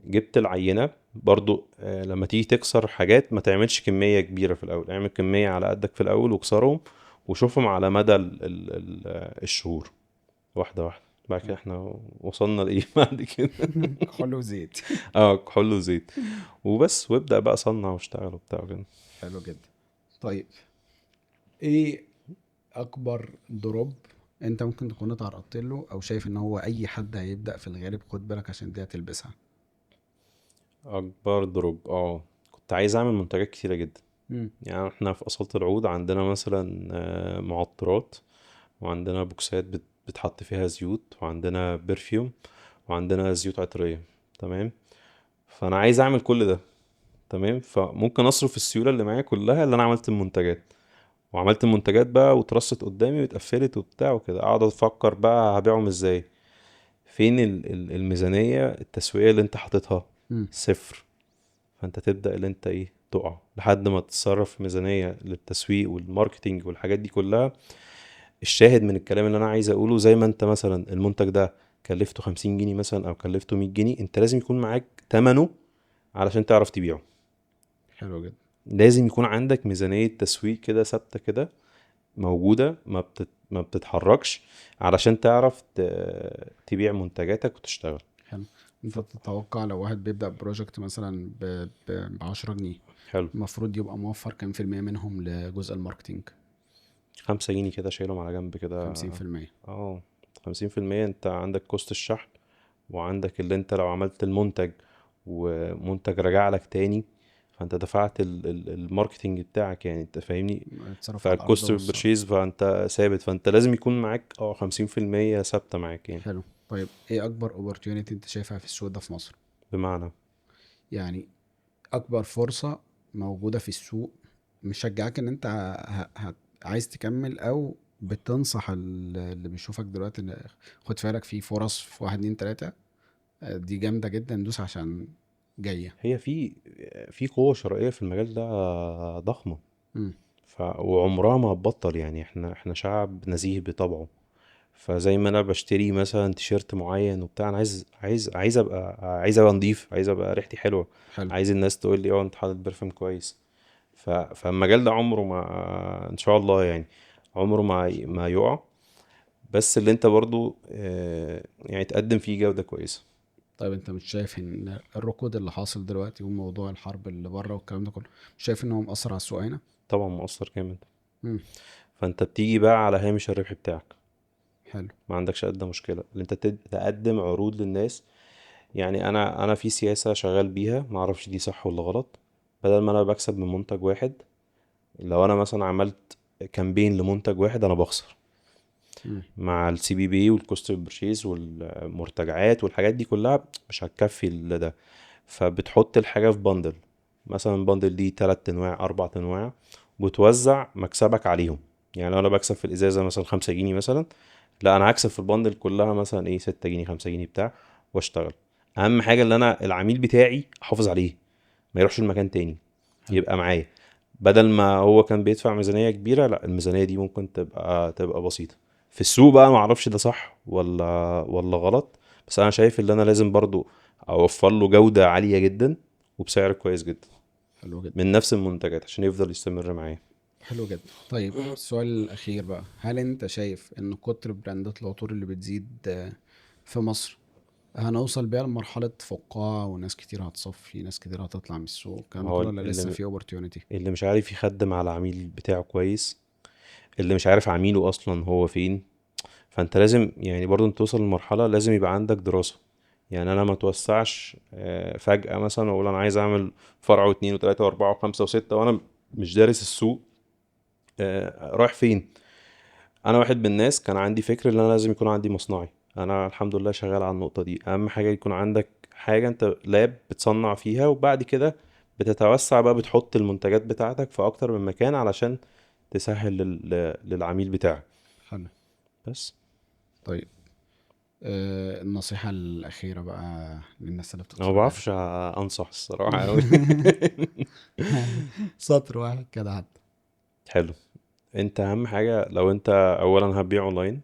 جبت العينة برضو، لما تيجي تكسر حاجات ما تعملش كمية كبيرة في الأول، اعمل كمية على قدك في الأول واكسرهم، وشوفهم على مدى الشهور، واحدة واحدة. بعد كده احنا وصلنا لإيه بعد كده؟ كحول وزيت. اه، كحول وزيت وبس، وابدأ بقى صنع واشتغل وبتاع كده. حلو جدا. طيب ايه اكبر دروب انت ممكن تكون اتعرضت له، او شايف ان هو اي حد هيبدأ في الغالب خد بالك عشان دي هتلبسها؟ أكبر دروب، كنت عايز أعمل منتجات كتيرة جدا. مم. يعني احنا في أصالة العود عندنا مثلا معطرات، وعندنا بوكسات بتحط فيها زيوت، وعندنا برفيوم، وعندنا زيوت عطرية. تمام. فانا عايز اعمل كل ده. تمام. فممكن اصرف السيولة اللي معايا كلها اللي انا عملت المنتجات، وعملت المنتجات بقى واترصت قدامي واتقفلت وبتاع وكده، اقعد افكر بقى هبيعهم ازاي. فين الميزانية التسويقية اللي انت حاططها؟ مم. صفر. فانت تبدأ اللي انت تقع لحد ما تتصرف في ميزانية للتسويق والماركتينج والحاجات دي كلها. الشاهد من الكلام اللي انا عايز اقوله، زي ما انت مثلا المنتج ده كلفته 50 جنيه مثلا او كلفته 100 جنيه، انت لازم يكون معاك تمنه علشان تعرف تبيعه. حلو جدا. لازم يكون عندك ميزانية تسويق كده ثابتة كده، موجودة، ما بتتحركش، علشان تعرف تبيع منتجاتك وتشتغل. حلو. انت ف... تتوقع لو واحد بيبدأ بروجكت مثلا ب 10 جنيه، حلو. المفروض يبقى موفر كام في المية منهم لجزء الماركتينج؟ 5 جنيه كده شايلهم على جنب كده. 50%. اه. 50%. انت عندك كوست الشحن، وعندك اللي انت لو عملت المنتج ومنتج رجع لك تاني، فانت دفعت الماركتينج بتاعك، يعني انت فاهمني. اتصرف على الأرض فالكوست والصرف. برشيز فانت ثابت، فانت لازم يكون معاك 50% ثابتة معاك يعني. حلو. طيب ايه اكبر opportunity انت شايفها في السوق ده في مصر؟ بمعنى يعني اكبر فرصة موجودة في السوق مشجعك ان انت عايز تكمل، او بتنصح اللي بيشوفك دلوقتي ان خد بالك في فرص في واحد اتنين تلاتة، دي جامدة جدا، دوس عشان جاية. هي في قوة شرائية في المجال ده ضخمة. مم. وعمرها ما هتبطل يعني. احنا شعب نزيه بطبعه. فزي ما انا بشتري مثلا تيشيرت معين وبتاع، انا عايز ابقى نضيف، عايز ابقى ريحتي حلوه، حلو. عايز الناس تقول لي اه انت حاطط برفيوم كويس. فالمجال ده عمره ما ان شاء الله يعني عمره ما يقع. بس اللي انت برضو يعني تقدم فيه جودة كويسة. طيب انت مش شايف ان الركود اللي حاصل دلوقتي وموضوع الحرب اللي بره والكلام ده كله، مش شايف ان هو مأثر على السوق هنا؟ طبعا مؤثر جامد. مم. فانت بتيجي بقى على هامش الربح بتاعك، حلو. ما عندكش قد مشكلة اللي انت تقدم عروض للناس. يعني انا في سياسة شغال بيها، ما اعرفش دي صح ولا غلط. بدل ما انا بكسب من منتج واحد، لو انا مثلا عملت كامبين لمنتج واحد انا بخسر مم. مع السي بي بي والكوست اوف برشيز والمرتجعات والحاجات دي كلها، مش هتكفي ده. فبتحط الحاجة في بندل، مثلا بندل دي 3 انواع 4 انواع، وتوزع مكسبك عليهم. يعني لو انا بكسب في الازازة مثلا 5 جنيه مثلا، لا انا هكسب في البندل كلها مثلا ايه 6 جنيه 5 جنيه بتاع، واشتغل. اهم حاجة اللي انا العميل بتاعي احافظ عليه، ما يروحش المكان تاني، حلو. يبقى معايا. بدل ما هو كان بيدفع ميزانية كبيرة، لا الميزانية دي ممكن تبقى بسيطة. في السوق بقى ما اعرفش ده صح ولا غلط. بس انا شايف ان انا لازم برضو اوفر له جودة عالية جدا وبسعر كويس جدا حلو جدا. من نفس المنتجات عشان يفضل يستمر معايا. حلو جدا. طيب السؤال الأخير بقى، هل أنت شايف إن كتر براندات العطور اللي بتزيد في مصر هنوصل بيها لمرحلة فقاعة وناس كتير هتصفي، ناس كتير هتطلع من السوق الكلام ما ده هو كله، ولا لسه في opportunity؟ اللي مش عارف يخدم على العميل بتاعه كويس، اللي مش عارف عميله اصلا هو فين. فانت لازم يعني برضو انت توصل لمرحلة لازم يبقى عندك دراسة. يعني انا ما توسعش فجأة مثلا واقول انا عايز اعمل فرع واتنين وتلاتة واربعة وخمسة وستة وانا مش دارس السوق رايح فين. انا واحد من الناس كان عندي فكر ان انا لازم يكون عندي مصنعي. انا الحمد لله شغال على النقطة دي. اهم حاجة يكون عندك حاجة انت لاب بتصنع فيها، وبعد كده بتتوسع بقى، بتحط المنتجات بتاعتك في اكتر من مكان علشان تسهل للعميل بتاعك. حلو. بس طيب النصيحة الأخيرة بقى للناس اللي انا ما بتتفرج عليك. بعرفش انصح الصراحة قوي. سطر واحد كده حتى. حلو. انت اهم حاجة لو انت اولا هتبيع اونلاين،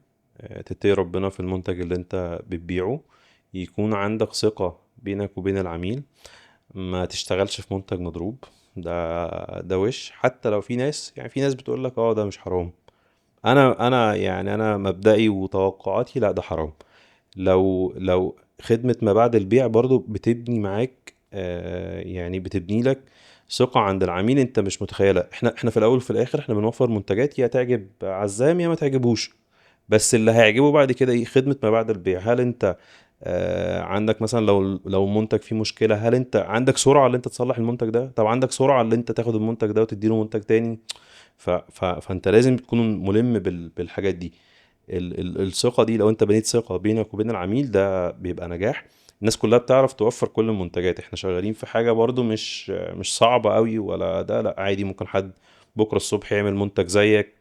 تتقي ربنا في المنتج اللي انت بتبيعه، يكون عندك ثقة بينك وبين العميل، ما تشتغلش في منتج مضروب. ده وش حتى لو في ناس، يعني في ناس بتقول لك اه ده مش حرام. انا يعني انا مبدئي وتوقعاتي لا ده حرام. لو خدمة ما بعد البيع برضو بتبني معاك يعني بتبني لك ثقة عند العميل انت مش متخيلة. احنا في الاول وفي الاخر احنا بنوفر منتجات يا تعجب عزام يا ما تعجبوش. بس اللي هيعجبه بعد كده ايه؟ خدمة ما بعد البيع. هل انت عندك مثلا لو المنتج فيه مشكلة، هل انت عندك سرعة اللي انت تصلح المنتج ده؟ طب عندك سرعة اللي انت تاخد المنتج ده وتديله منتج تاني؟ فانت لازم تكون ملم بالحاجات دي. الثقة دي، لو انت بنيت ثقة بينك وبين العميل، ده بيبقى نجاح. الناس كلها بتعرف توفر كل المنتجات. احنا شغالين في حاجة برضو مش صعبة قوي ولا ده، لا عادي ممكن حد بكرة الصبح يعمل منتج زيك،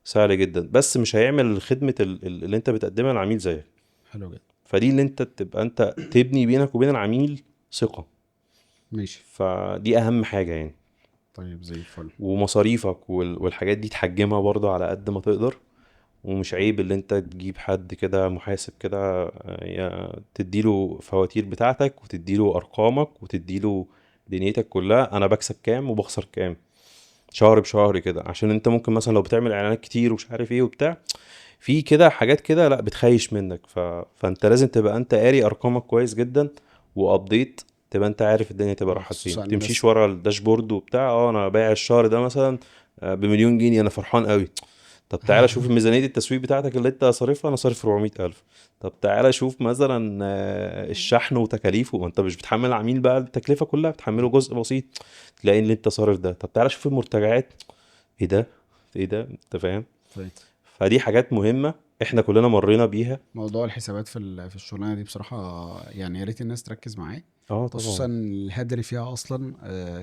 سهل جدا. بس مش هيعمل خدمة اللي انت بتقدمها للعميل زيك. حلو جدا. فدي اللي انت تبقى انت تبني بينك وبين العميل ثقة. ماشي. فدي اهم حاجة يعني. طيب زي الفل. ومصاريفك والحاجات دي تحجمها برضو على قد ما تقدر. ومش عيب اللي انت تجيب حد كده محاسب كده تديله فواتير بتاعتك وتديله ارقامك وتديله دنيتك كلها، انا بكسب كام وبخسر كام شهر بشهر كده. عشان انت ممكن مثلا لو بتعمل اعلانات كتير ومش عارف ايه وبتاع، في كده حاجات كده لا بتخيش منك. فانت لازم تبقى انت قاري ارقامك كويس جدا وابديت، تبقى انت عارف الدنيا تبقى رايحه فين، خصوصا تمشيش الناس. ورا الداشبورد وبتاع اه انا بايع الشهر ده مثلا بمليون جنيه انا فرحان قوي. طب تعالى شوف ميزانية التسويق بتاعتك اللي انت صارفها، انا صارف 400 ألف. طب تعالى شوف مثلا الشحن وتكاليفه، ما انت مش بتحمل العميل بقى التكلفة كلها، بتحمله جزء بسيط، تلاقي اللي انت صارف ده. طب تعالى شوف المرتجعات، ايه ده، ايه ده، انت فاهم. طيب فدي حاجات مهمة احنا كلنا مرينا بيها. موضوع الحسابات في الشغلانه دي بصراحه يعني يا ريت الناس تركز معاه، اه خصوصا طبعا. الهدر فيها اصلا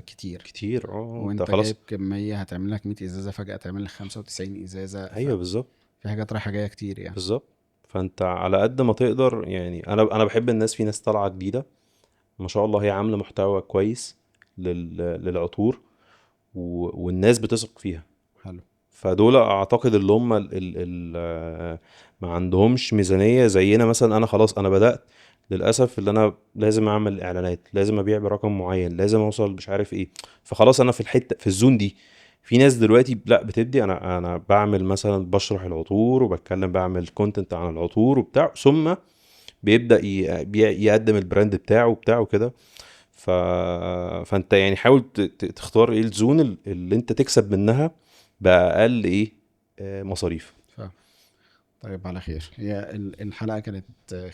كتير. كتير انت وانت خلاص. جايب كميه هتعمل لك 100 ازازه، فجاه تعمل لك 95 ازازه، ايوه ففي بالظبط. حاجات رايحه جايه كتير يعني. بالظبط. فانت على قد ما تقدر يعني، انا بحب الناس، في ناس طالعة جديدة ما شاء الله هي عاملة محتوى كويس للعطور، والناس بتثق فيها. حلو. فدول اعتقد اللي هم ما عندهمش ميزانية زينا مثلا. انا خلاص انا بدأت للاسف اللي انا لازم اعمل اعلانات، لازم ابيع برقم معين، لازم اوصل مش عارف ايه. فخلاص انا في الحتة في الزون دي. في ناس دلوقتي لا بتبدي، انا بعمل مثلا بشرح العطور وبتكلم، بعمل كونتنت عن العطور وبتاع، ثم بيبدأ يقدم البراند بتاعه كده. ف... فانت يعني حاول تختار ايه الزون اللي انت تكسب منها بأقل ايه مصاريف. فاهم. طيب على خير. هي الحلقه كانت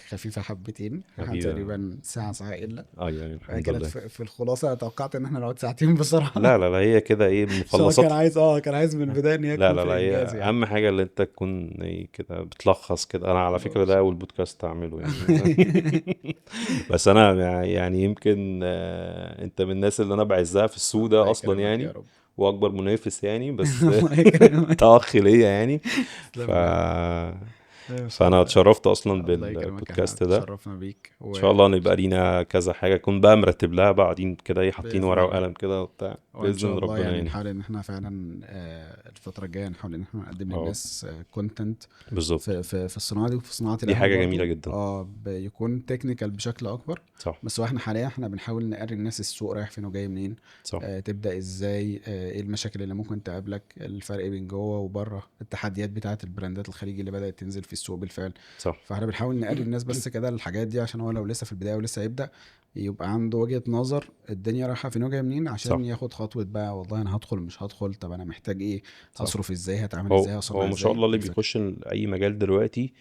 خفيفه حبتين، احنا حبيبي. تقريبا ساعه الا. اه يعني الحمد كانت لله. في الخلاصه توقعت ان احنا نقعد ساعتين بصراحه. لا لا لا، هي كده ايه بس هو مخلصات. كان عايز من البدايه ان هي لا تكون لا لا، في هي انجاز يعني. اهم حاجة اللي انت تكون ايه كده بتلخص كده. انا على فكرة ده خلاص. اول بودكاست اعمله يعني. بس انا يعني يمكن انت من الناس اللي انا بعزها في السوق الله ده اصلا يكرمك يا يعني، رب. واكبر منافس يعني، بس الله يكرمك. تأخ ليا يعني. ف تسلم لي يا حبيبي. لا، مش فانا كده. اتشرفت اصلا الله يكرمك، احنا بالبودكاست ده. ان تشرفنا بيك شاء الله نبقى لينا كذا حاجه، نكون بقى مرتب لها بقى، قاعدين كده ايه حاطين بإذن ورقه الله. وقلم كده وبتاع، وإن باذن شاء من الله ربنا يعني يعني. نحاول إن احنا فعلا الفترة الجاية نحاول إن احنا نقدم اه للناس كونتنت بالظبط. في الصناعة دي وفي صناعة دي القهوة حاجه جميله برضو، جدا. بيكون تكنيكال بشكل أكبر. صح. بس واحنا حاليا بنحاول نقري الناس السوق رايح فين وجاي منين، صح. تبدأ ازاي، ايه المشاكل اللي ممكن تقابلك، الفرق بين جوه وبره، التحديات بتاعة البراندات الخليجي اللي بدأت تنزل في السوق بالفعل. صح. فاحنا بنحاول نقري الناس بس كده الحاجات دي، عشان هو لو لسه في البداية ولسه هيبدأ يبقى عنده وجهة نظر الدنيا رايحة فين وجاية منين، صح. عشان ياخد خطوة بقى، والله انا هدخل مش هدخل، طب انا محتاج ايه، صح. هصرف ازاي، هتعامل هو ازاي، هو هصنع ما شاء ازاي، الله دي اللي الفكرة. بيخش اي مجال دلوقتي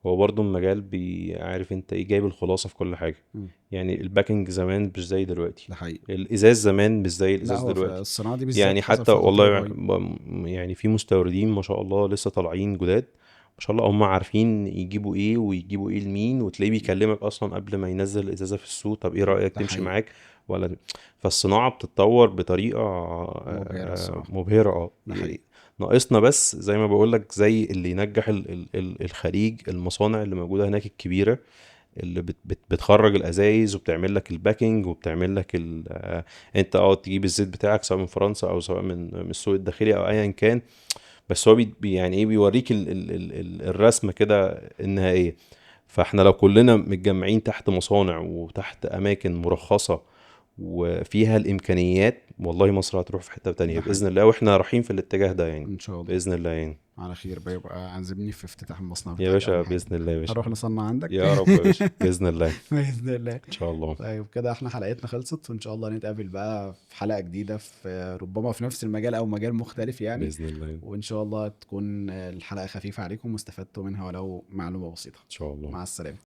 هو برضو المجال بيعرف انت ايه، جايب الخلاصه في كل حاجه. مم. يعني الباكنج زمان مش زي دلوقتي، ده حقيقي. الازاز زمان مش زي لا الازاز هو في دلوقتي. الصناعة دي بالذات يعني حصل حتى فيها تطور والله رهيب. يعني في مستوردين ما شاء الله لسه طالعين جداد، ما شاء الله هم عارفين يجيبوا ايه ويجيبوا ايه لمين، وتلاقيه بيكلمك اصلا قبل ما ينزل الازازه في السوق، طب ايه رايك ده تمشي حقيقي. معاك ولا. فالصناعه بتتطور بطريقه مبهرة الصراحة. مبهره. ده حقيقي. ناقصنا بس زي ما بقولك، زي اللي ينجح الخليج، المصانع اللي موجوده هناك الكبيره، اللي بتخرج الازايز وبتعمل لك الباكينج وبتعمل لك انت تجيب الزيت بتاعك سواء من فرنسا او سواء من السوق الداخلي او ايا كان. بس هو يعني ايه بيوريك الرسمه كده النهائيه. فاحنا لو كلنا متجمعين تحت مصانع وتحت اماكن مرخصه وفيها الامكانيات، والله مصر هتروح في حته تانية ده باذن حقيقي. الله، واحنا رايحين في الاتجاه ده يعني. ان شاء الله. باذن الله يعني. على خير بقى، يبقى عزمني في افتتاح المصنع يا بتاعك باشا اول حاجة. باذن الله يا باشا. هروح نصنع عندك. يا رب يا باشا باذن الله. ان بإذن الله. شاء الله. طيب كده احنا حلقتنا خلصت، وان شاء الله نتقابل بقى في حلقة جديدة، في ربما في نفس المجال او مجال مختلف يعني. باذن الله ان وان شاء الله تكون الحلقة خفيفة عليكم واستفدتوا منها ولو معلومة بسيطة. شاء الله. مع السلامة.